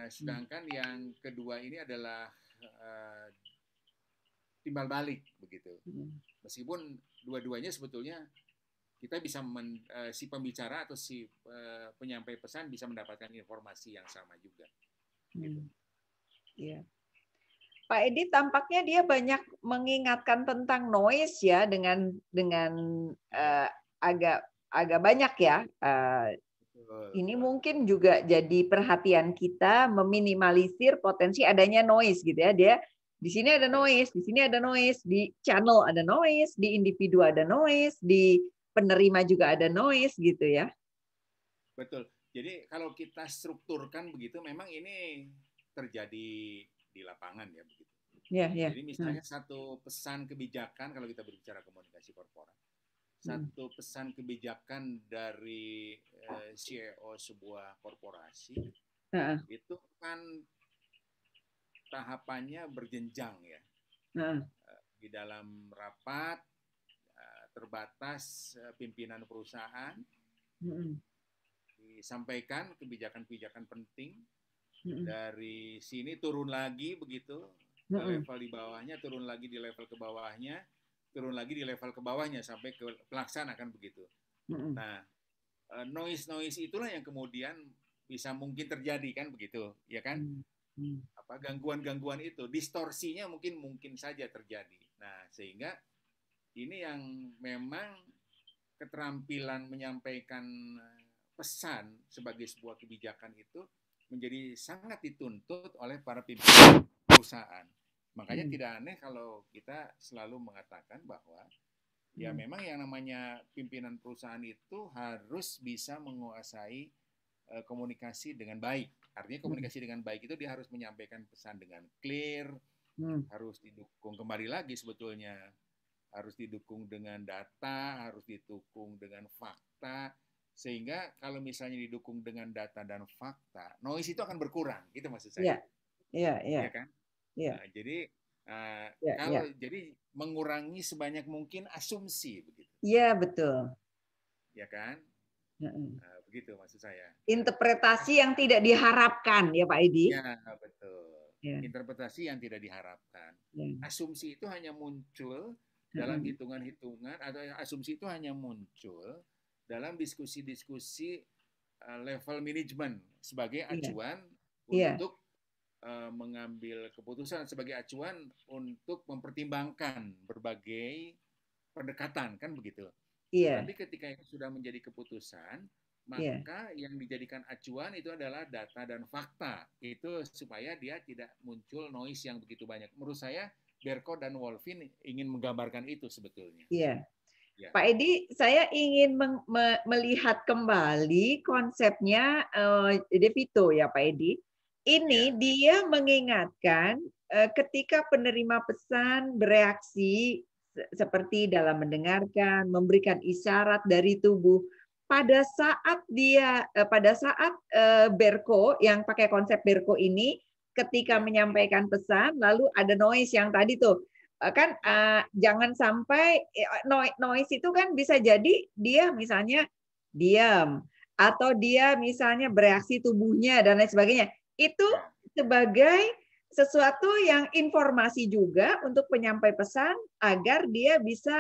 Sedangkan yang kedua ini adalah timbal balik begitu. Meskipun dua-duanya sebetulnya kita bisa si pembicara atau si penyampai pesan bisa mendapatkan informasi yang sama juga. Gitu. Iya. Pak Edi tampaknya dia banyak mengingatkan tentang noise ya dengan agak banyak ya. Ini mungkin juga jadi perhatian kita meminimalisir potensi adanya noise gitu ya. Dia di sini ada noise, di sini ada noise, di channel ada noise, di individu ada noise, di penerima juga ada noise gitu ya. Betul. Jadi kalau kita strukturkan begitu, memang ini terjadi di lapangan ya begitu. Ya, ya. Jadi misalnya satu pesan kebijakan kalau kita berbicara komunikasi korporat, satu pesan kebijakan dari CEO sebuah korporasi itu kan tahapannya berjenjang ya. Di dalam rapat terbatas pimpinan perusahaan disampaikan kebijakan-kebijakan penting, dari sini turun lagi begitu ke level di bawahnya, turun lagi di level ke bawahnya, turun lagi di level ke bawahnya sampai ke pelaksana kan begitu. Nah, noise itulah yang kemudian bisa mungkin terjadi kan begitu, ya kan? Apa gangguan-gangguan itu, distorsinya mungkin saja terjadi. Nah, sehingga ini yang memang keterampilan menyampaikan pesan sebagai sebuah kebijakan itu menjadi sangat dituntut oleh para pimpinan perusahaan. Makanya tidak aneh kalau kita selalu mengatakan bahwa ya memang yang namanya pimpinan perusahaan itu harus bisa menguasai komunikasi dengan baik. Artinya komunikasi dengan baik itu dia harus menyampaikan pesan dengan clear, harus didukung kembali lagi sebetulnya, harus didukung dengan data, harus didukung dengan fakta, sehingga kalau misalnya didukung dengan data dan fakta, noise itu akan berkurang, gitu maksud saya. Iya, iya, iya. Ya kan? Iya. Nah, jadi Ya, Kalau ya. jadi mengurangi sebanyak mungkin asumsi begitu, Iya, betul. ya kan? Mm-mm. Begitu maksud saya. Interpretasi yang tidak diharapkan ya Pak Edi. Ya, betul. Ya, Interpretasi yang tidak diharapkan. ya. Asumsi itu hanya muncul dalam Mm-mm. hitungan-hitungan, atau asumsi itu hanya muncul dalam diskusi-diskusi level manajemen sebagai Iya, acuan iya, untuk mengambil keputusan, sebagai acuan untuk mempertimbangkan berbagai pendekatan, kan begitu. iya, Tetapi ketika itu sudah menjadi keputusan, iya, maka yang dijadikan acuan itu adalah data dan fakta. Itu supaya dia tidak muncul noise yang begitu banyak. Menurut saya, Berko dan Wolfin ingin menggambarkan itu sebetulnya. iya. Ya, Pak Edi, saya ingin melihat kembali konsepnya Devito ya Pak Edi. Ini ya, dia mengingatkan ketika penerima pesan bereaksi seperti dalam mendengarkan, memberikan isyarat dari tubuh. Pada saat Berko yang pakai konsep Berko ini, ketika ya, menyampaikan pesan, lalu ada noise yang tadi tuh kan ya, jangan sampai noise itu kan bisa jadi dia misalnya diam atau dia misalnya bereaksi tubuhnya dan lain sebagainya. Itu ya. sebagai sesuatu yang informasi juga untuk penyampai pesan agar dia bisa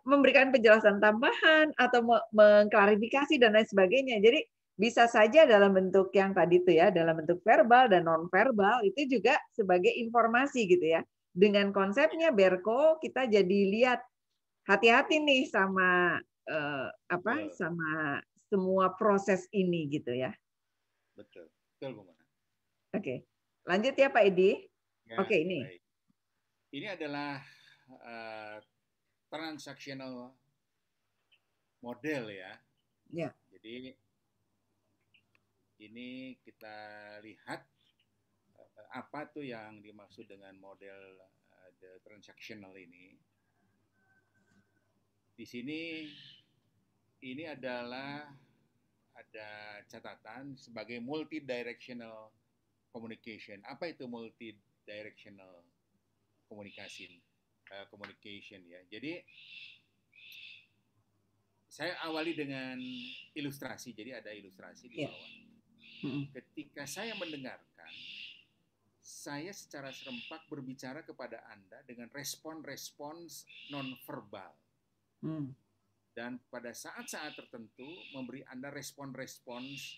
memberikan penjelasan tambahan atau mengklarifikasi dan lain sebagainya. Jadi bisa saja dalam bentuk yang tadi itu ya, dalam bentuk verbal dan non verbal itu juga sebagai informasi gitu ya. Dengan konsepnya Berko kita jadi lihat hati-hati nih sama Betul, sama semua proses ini gitu ya. betul, betul, Bu Mona. Oke. Lanjut ya Pak Edi. Ya, Oke, ini. baik. Ini adalah uh, transactional model ya. Ya. Jadi ini kita lihat apa tuh yang dimaksud dengan model the transactional ini. Di sini ini adalah ada catatan sebagai multi-directional communication. Apa itu multi-directional communication? Communication ya. Jadi saya awali dengan ilustrasi. Jadi ada ilustrasi di Ya. bawah. Ketika saya mendengarkan, saya secara serempak berbicara kepada Anda dengan respon-respons non-verbal. Dan pada saat-saat tertentu memberi Anda respon-respons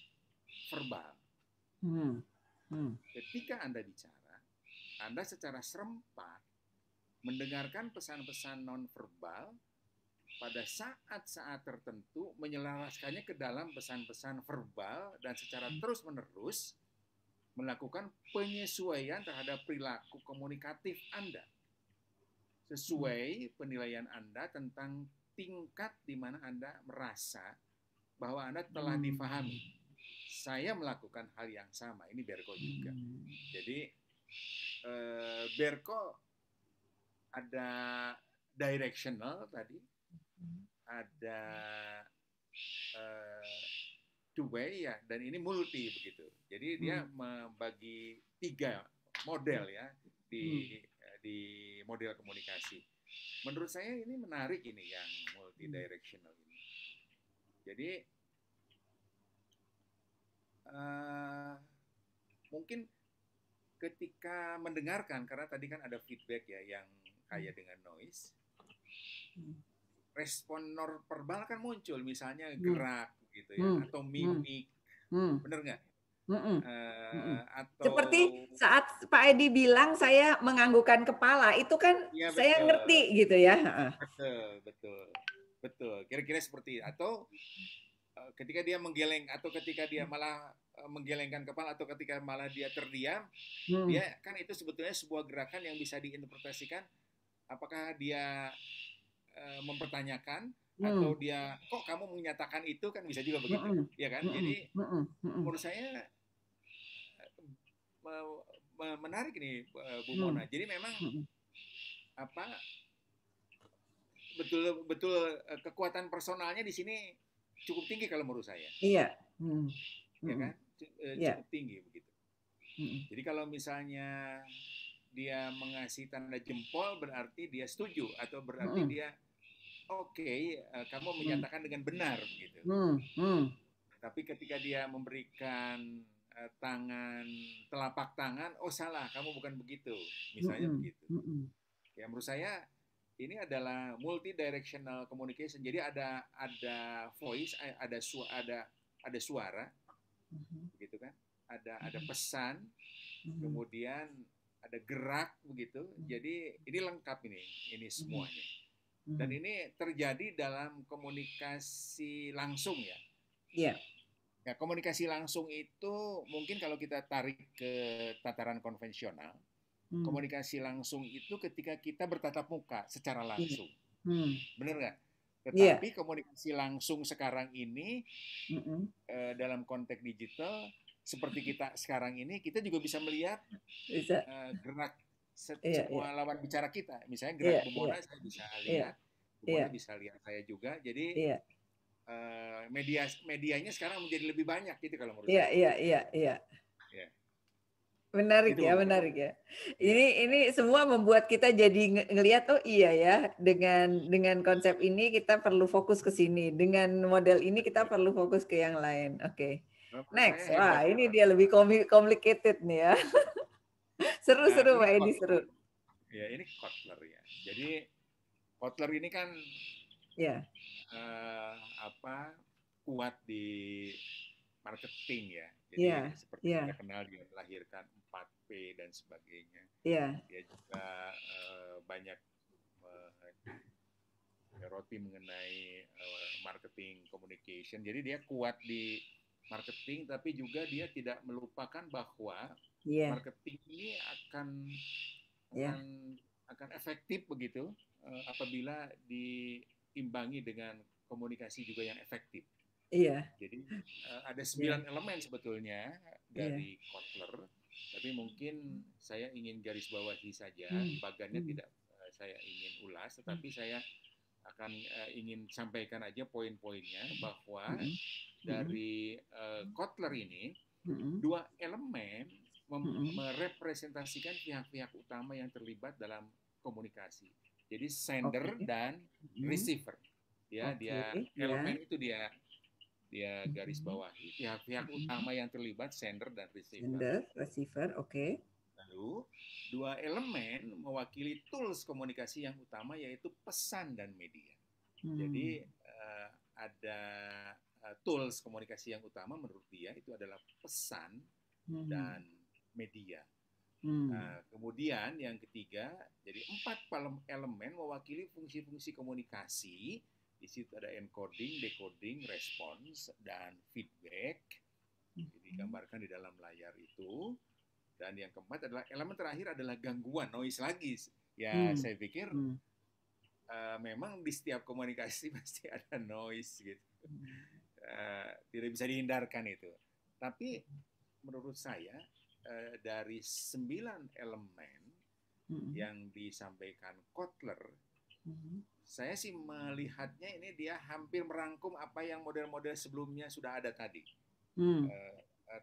verbal. Ketika Anda bicara, Anda secara serempak mendengarkan pesan-pesan non-verbal, pada saat-saat tertentu menyelaraskannya ke dalam pesan-pesan verbal dan secara terus-menerus melakukan penyesuaian terhadap perilaku komunikatif Anda sesuai penilaian Anda tentang tingkat di mana Anda merasa bahwa Anda telah difahami. Saya melakukan hal yang sama. Ini Berko juga. Jadi Berko ada directional tadi, ada two way ya, dan ini multi begitu. Jadi dia membagi 3 model ya di model komunikasi. Menurut saya ini menarik ini yang multi directional ini. Jadi mungkin ketika mendengarkan, karena tadi kan ada feedback ya yang kaya dengan noise, respon non verbal kan muncul, misalnya gerak gitu ya, atau mimik, bener nggak? Atau Seperti saat Pak Edi bilang saya menganggukkan kepala, itu kan ya saya betul, ngerti gitu ya. betul, betul, betul. Kira-kira seperti itu. Atau ketika dia menggeleng, atau ketika dia malah menggelengkan kepala, atau ketika malah dia terdiam, dia kan itu sebetulnya sebuah gerakan yang bisa diinterpretasikan apakah dia mempertanyakan atau dia kok kamu menyatakan itu, kan bisa juga begitu, ya kan? Jadi menurut saya menarik nih Bu Mona. Jadi memang apa betul kekuatan personalnya di sini cukup tinggi kalau menurut saya. Iya. Ya kan? Iya. Cukup tinggi begitu. Mm-mm. Jadi kalau misalnya dia mengasih tanda jempol berarti dia setuju atau berarti Mm-mm. dia oke, kamu Mm. menyatakan dengan benar gitu. Mm. Mm. Tapi ketika dia memberikan tangan, telapak tangan, oh salah, kamu bukan begitu, misalnya Mm-mm. begitu. Mm-mm. Ya menurut saya ini adalah multi directional communication. Jadi ada voice, ada suara, Mhm. begitu kan? Ada Mhm. pesan, Mhm. kemudian ada gerak begitu. Jadi ini lengkap ini Mhm. semuanya. Dan Mhm. ini terjadi dalam komunikasi langsung ya. Iya. Ya, komunikasi langsung itu mungkin kalau kita tarik ke tataran konvensional, Hmm. komunikasi langsung itu ketika kita bertatap muka secara Iya. langsung. Hmm. Benar nggak? Iya. Tetapi komunikasi langsung sekarang ini Mm-mm. dalam konteks digital seperti kita sekarang ini, kita juga bisa melihat Bisa. gerak Iya. Iya. semua lawan bicara kita. Misalnya gerak Iya. Bu Iya. Mona saya bisa Iya. lihat, Bu Iya. Mona bisa lihat saya juga. Jadi Iya. medianya sekarang menjadi lebih banyak gitu kalau menurut Iya. saya. Iya. Iya. Iya. Ya, Menarik gitu ya, Bu Mona. menarik ya. Ya, Ini semua membuat kita jadi ngelihat, oh iya ya, dengan konsep ini kita perlu fokus ke sini, dengan model ini kita betul. perlu fokus ke yang lain. Oke. Menurut saya Next. hebat Wah, ini itu. dia lebih complicated nih ya. Nah, Seru-seru ini Pak Edi, seru. Ya, ini Kotler ya. Jadi Kotler ini kan Ya. eh, apa kuat di marketing ya. Jadi Iya. seperti kita Iya. kenal dia melahirkan 4P dan sebagainya. Iya. Dia juga banyak roti mengenai marketing communication. Jadi dia kuat di marketing, tapi juga dia tidak melupakan bahwa Iya. marketing ini akan Iya. akan akan efektif begitu apabila diimbangi dengan komunikasi juga yang efektif. Iya. Jadi ada Iya. 9 elemen sebetulnya Iya. dari Kotler, tapi mungkin saya ingin garis bawahi saja, Hmm. bagannya Hmm. tidak saya ingin ulas, tetapi saya akan ingin sampaikan aja poin-poinnya bahwa Hmm. Hmm. dari Kotler ini Hmm. dua elemen Hmm. merepresentasikan pihak-pihak utama yang terlibat dalam komunikasi. Jadi sender Oke. dan Hmm. receiver. Ya, Oke. dia Ya. elemen itu dia garis Hmm. bawahi pihak-pihak Hmm. utama yang terlibat sender dan receiver. Sender, receiver, oke. Lalu dua elemen mewakili tools komunikasi yang utama yaitu pesan dan media. Hmm. Jadi ada tools komunikasi yang utama menurut dia itu adalah pesan Hmm. dan media. Hmm. Nah, kemudian yang ketiga, jadi 4 elemen mewakili fungsi-fungsi komunikasi. Di situ ada encoding, decoding, response, dan feedback. Jadi digambarkan di dalam layar itu. Dan yang keempat adalah elemen terakhir adalah gangguan, noise lagi. Ya, Hmm. saya pikir Hmm. memang di setiap komunikasi pasti ada noise gitu. Tidak bisa dihindarkan itu. Tapi menurut saya dari 9 elemen yang disampaikan Kotler, saya sih melihatnya ini dia hampir merangkum apa yang model-model sebelumnya sudah ada tadi.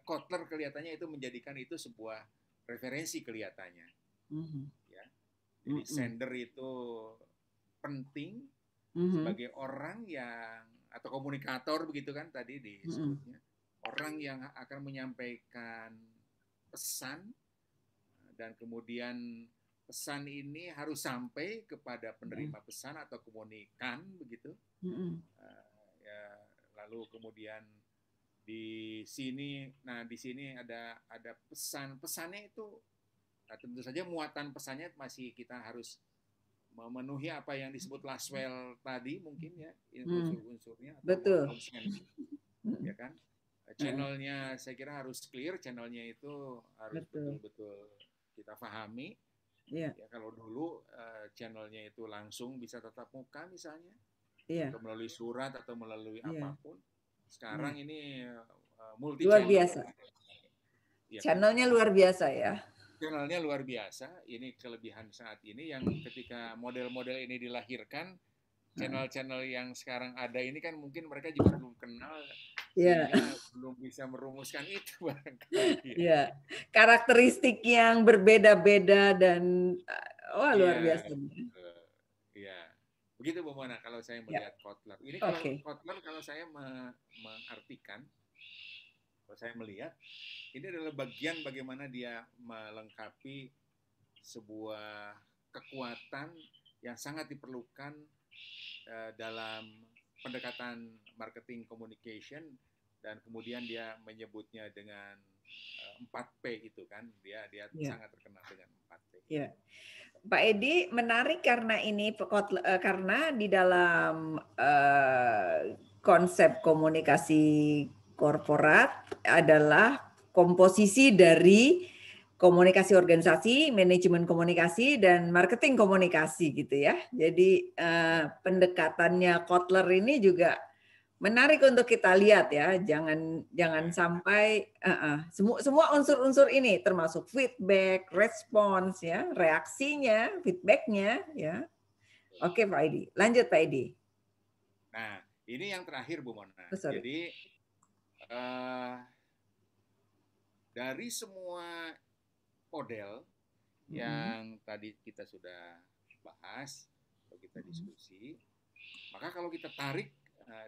Kotler kelihatannya itu menjadikan itu sebuah referensi kelihatannya. Ya. Jadi sender itu penting sebagai orang yang atau komunikator begitu kan tadi disebutnya, orang yang akan menyampaikan pesan dan kemudian pesan ini harus sampai kepada penerima pesan atau komunikan begitu. Ya, lalu kemudian di sini ada pesannya itu tentu saja muatan pesannya masih kita harus memenuhi apa yang disebut Laswell tadi mungkin ya unsur-unsurnya atau Betul. ya kan. Channelnya saya kira harus clear, channelnya itu harus betul-betul kita pahami. Ya kalau dulu channelnya itu langsung bisa tatap muka misalnya, atau melalui surat atau melalui apapun. Sekarang ini multi luar channel. Biasa. Ya kan? Channelnya luar biasa ya. Channelnya luar biasa. Ini kelebihan saat ini yang ketika model-model ini dilahirkan, channel-channel yang sekarang ada ini kan mungkin mereka juga belum kenal Ya, sehingga belum bisa merumuskan itu barangkali ya. ya. Karakteristik yang berbeda-beda dan wah luar Iya, biasa. betul. Iya. Begitu Bu Mona kalau saya Ya, melihat Kotler. Ini kalau oke. Kotler kalau saya mengartikan, kalau saya melihat ini adalah bagian bagaimana dia melengkapi sebuah kekuatan yang sangat diperlukan dalam pendekatan marketing communication, dan kemudian dia menyebutnya dengan 4P itu kan, dia Ya, sangat terkenal dengan 4P. ya. Pak Edi menarik karena ini karena di dalam konsep komunikasi korporat adalah komposisi dari komunikasi organisasi, manajemen komunikasi, dan marketing komunikasi gitu ya. Jadi pendekatannya Kotler ini juga menarik untuk kita lihat ya. Jangan Ya, sampai semua unsur-unsur ini termasuk feedback, respons ya, reaksinya, feedbacknya ya. Oke Pak Edi, lanjut Pak Edi. nah, ini yang terakhir Bu Mona. Oh, sorry. Jadi uh, dari semua model Mm-mm. yang tadi kita sudah bahas atau kita Mm-mm. diskusi, maka kalau kita tarik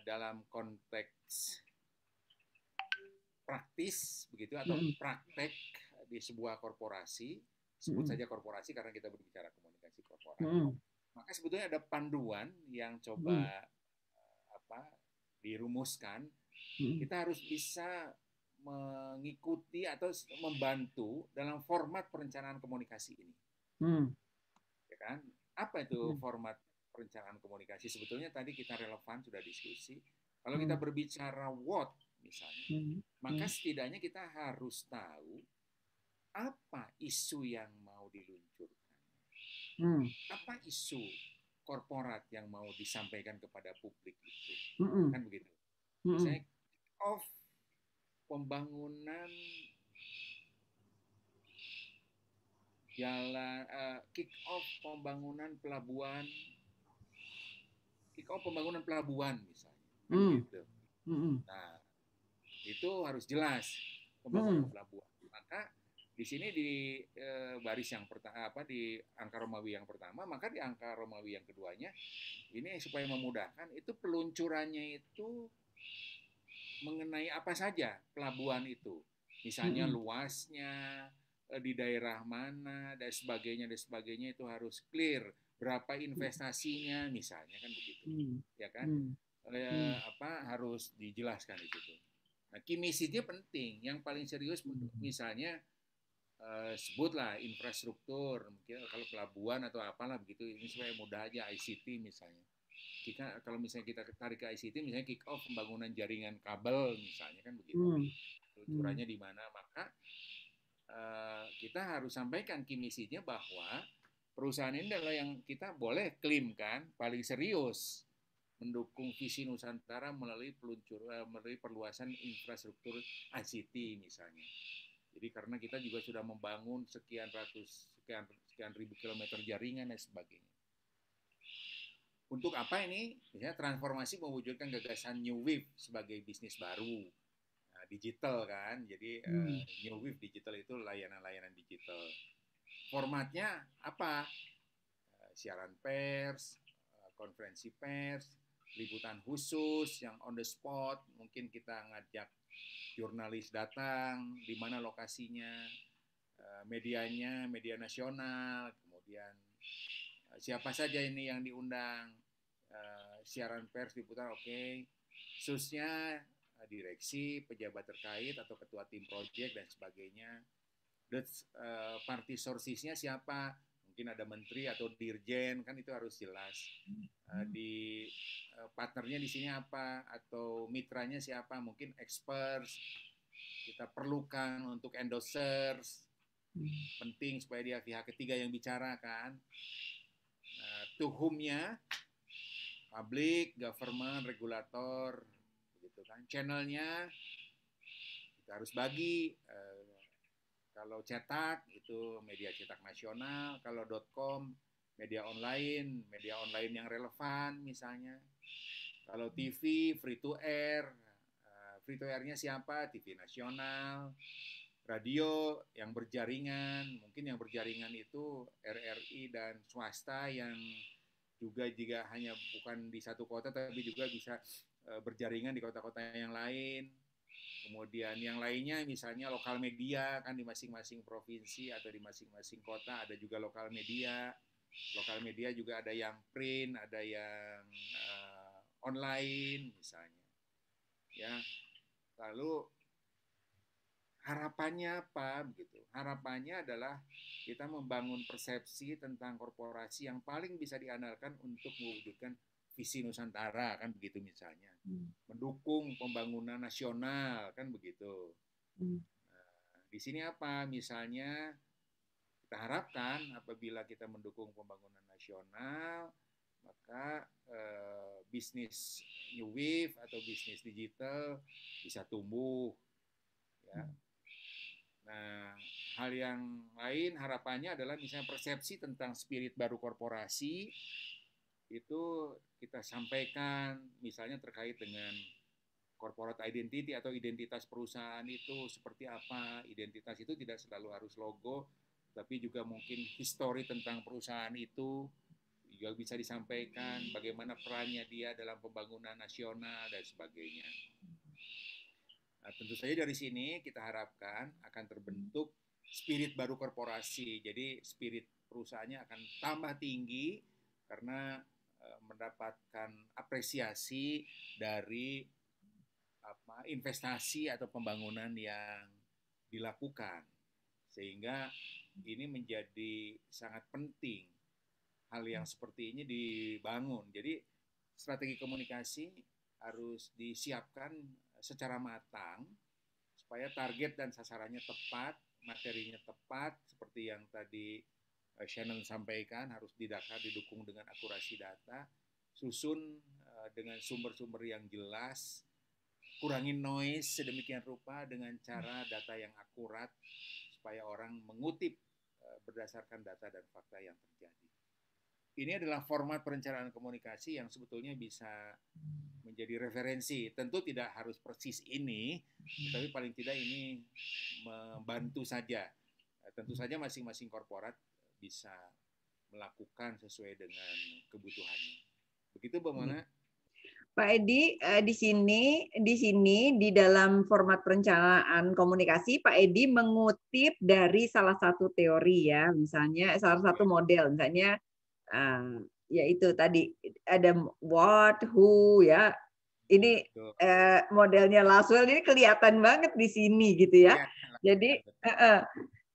dalam konteks praktis begitu atau Mm-mm. praktek di sebuah korporasi, sebut Mm-mm. saja korporasi karena kita berbicara komunikasi korporat, Mm-mm. maka sebetulnya ada panduan yang Mm-mm. coba apa dirumuskan. Mm-mm. Kita harus bisa mengikuti atau membantu dalam format perencanaan komunikasi ini, Mm-mm. ya kan? Apa itu Mm-mm. format perencanaan komunikasi? Sebetulnya tadi kita relevan sudah diskusi. Kalau kita Mm-mm. berbicara what misalnya, maka Mm-mm. setidaknya kita harus tahu apa isu yang mau diluncurkan, Mm-mm. apa isu korporat yang mau disampaikan kepada publik itu, Mm-mm. kan begitu. Mm-mm. Misalnya off pembangunan jalan, kick off pembangunan pelabuhan, kick off pembangunan pelabuhan misalnya, kan Mm-mm. begitu. Mm-mm. Nah, itu harus jelas pembangunan Mm-mm. pelabuhan. Maka di sini di baris yang pertama, apa, di angka Romawi yang pertama, maka di angka Romawi yang keduanya ini supaya memudahkan itu peluncurannya itu mengenai apa saja pelabuhan itu, misalnya Mm-mm. luasnya, di daerah mana dan sebagainya itu harus clear, berapa investasinya misalnya kan begitu, Mm-mm. ya kan, Mm-mm. Mm-mm. apa harus dijelaskan itu tuh. Nah, kimisinya penting, yang paling serius misalnya sebutlah infrastruktur, mungkin kalau pelabuhan atau apalah begitu, ini supaya mudah aja ICT misalnya. Kita kalau misalnya kita tarik ke ICT, misalnya kick off pembangunan jaringan kabel misalnya kan begitu, Mm-mm. Mm-mm. peluncurannya di mana, maka kita harus sampaikan kimisinya bahwa perusahaan ini adalah yang kita boleh klaim kan paling serius mendukung visi Nusantara melalui melalui perluasan infrastruktur ICT misalnya. Jadi karena kita juga sudah membangun sekian ribu kilometer jaringan dan sebagainya. Untuk apa ini? Misalnya transformasi mewujudkan gagasan New Wave sebagai bisnis baru. Nah, digital kan. Jadi Mm-mm. New Wave digital itu layanan-layanan digital. Formatnya apa? Siaran pers, konferensi pers, liputan khusus yang on the spot, mungkin kita ngajak jurnalis datang, di mana lokasinya, medianya, media nasional, kemudian siapa saja ini yang diundang, siaran pers liputan oke, susnya direksi, pejabat terkait atau ketua tim project dan sebagainya. Party sourcesnya siapa? Mungkin ada menteri atau dirjen, kan itu harus jelas. Di partnernya di sini apa, atau mitranya siapa? Mungkin experts kita perlukan untuk endorsers, penting supaya dia pihak ketiga yang bicara kan. To whom-nya public, government, regulator, gitu kan. Channelnya kita harus bagi. Kalau cetak itu media cetak nasional, kalau .com media online yang relevan misalnya. Kalau TV free to air, free to air-nya siapa? TV nasional, radio yang berjaringan, mungkin yang berjaringan itu RRI dan swasta yang juga jika hanya bukan di satu kota tapi juga bisa berjaringan di kota-kota yang lain. Kemudian yang lainnya misalnya lokal media, kan di masing-masing provinsi atau di masing-masing kota ada juga lokal media. Lokal media juga ada yang print, ada yang online misalnya. Ya. Lalu harapannya apa begitu? Harapannya adalah kita membangun persepsi tentang korporasi yang paling bisa diandalkan untuk mewujudkan visi Nusantara, kan begitu misalnya. Mendukung pembangunan nasional, kan begitu. Nah, di sini apa? Misalnya kita harapkan apabila kita mendukung pembangunan nasional, maka bisnis new wave atau bisnis digital bisa tumbuh. Ya. Nah, hal yang lain harapannya adalah misalnya persepsi tentang spirit baru korporasi itu kita sampaikan misalnya terkait dengan corporate identity atau identitas perusahaan itu seperti apa. Identitas itu tidak selalu harus logo, tapi juga mungkin histori tentang perusahaan itu juga bisa disampaikan, bagaimana perannya dia dalam pembangunan nasional dan sebagainya. Nah, tentu saja dari sini kita harapkan akan terbentuk spirit baru korporasi. Jadi spirit perusahaannya akan tambah tinggi karena mendapatkan apresiasi dari investasi atau pembangunan yang dilakukan. Sehingga ini menjadi sangat penting hal yang seperti ini dibangun. Jadi strategi komunikasi harus disiapkan secara matang supaya target dan sasarannya tepat, materinya tepat seperti yang tadi Shannon sampaikan, harus didukung dengan akurasi data, susun dengan sumber-sumber yang jelas, kurangin noise sedemikian rupa dengan cara data yang akurat supaya orang mengutip berdasarkan data dan fakta yang terjadi. Ini adalah format perencanaan komunikasi yang sebetulnya bisa menjadi referensi. Tentu tidak harus persis ini, tetapi paling tidak ini membantu saja. Tentu saja masing-masing korporat bisa melakukan sesuai dengan kebutuhannya. Begitu, Mbak Mona? Pak Edi, di sini di dalam format perencanaan komunikasi, Pak Edi mengutip dari salah satu teori ya, misalnya salah satu model, misalnya yaitu tadi ada what, who ya. Ini modelnya Laswell ini kelihatan banget di sini gitu ya. Jadi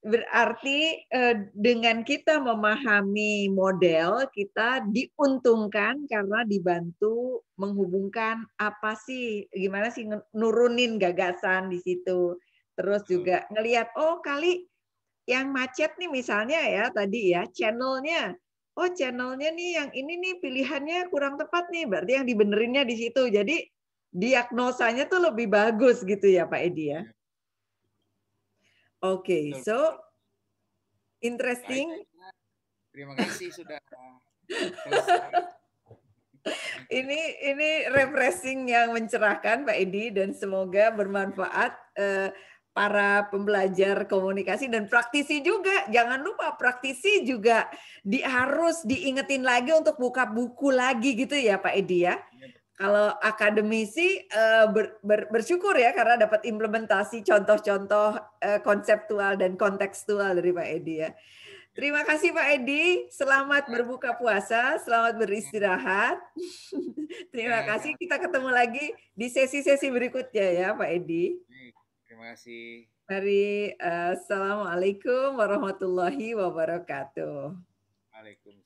berarti dengan kita memahami model, kita diuntungkan karena dibantu menghubungkan apa sih, gimana sih nurunin gagasan di situ. Terus juga ngelihat, oh kali yang macet nih misalnya ya tadi ya, channelnya. Oh channelnya nih yang ini nih pilihannya kurang tepat nih, berarti yang dibenerinnya di situ. Jadi diagnosanya tuh lebih bagus gitu ya Pak Edi ya. Oke, so interesting. Baik, terima kasih sudah selesai. Ini refreshing yang mencerahkan Pak Edi dan semoga bermanfaat para pembelajar komunikasi dan praktisi juga. Jangan lupa praktisi juga harus diingetin lagi untuk buka buku lagi gitu ya Pak Edi ya. Kalau akademisi bersyukur ya karena dapat implementasi contoh-contoh konseptual dan kontekstual dari Pak Edi ya. Terima kasih Pak Edi, selamat berbuka puasa, selamat beristirahat. Terima kasih, kita ketemu lagi di sesi-sesi berikutnya ya Pak Edi. Terima kasih. Mari, assalamualaikum warahmatullahi wabarakatuh. Waalaikumsalam.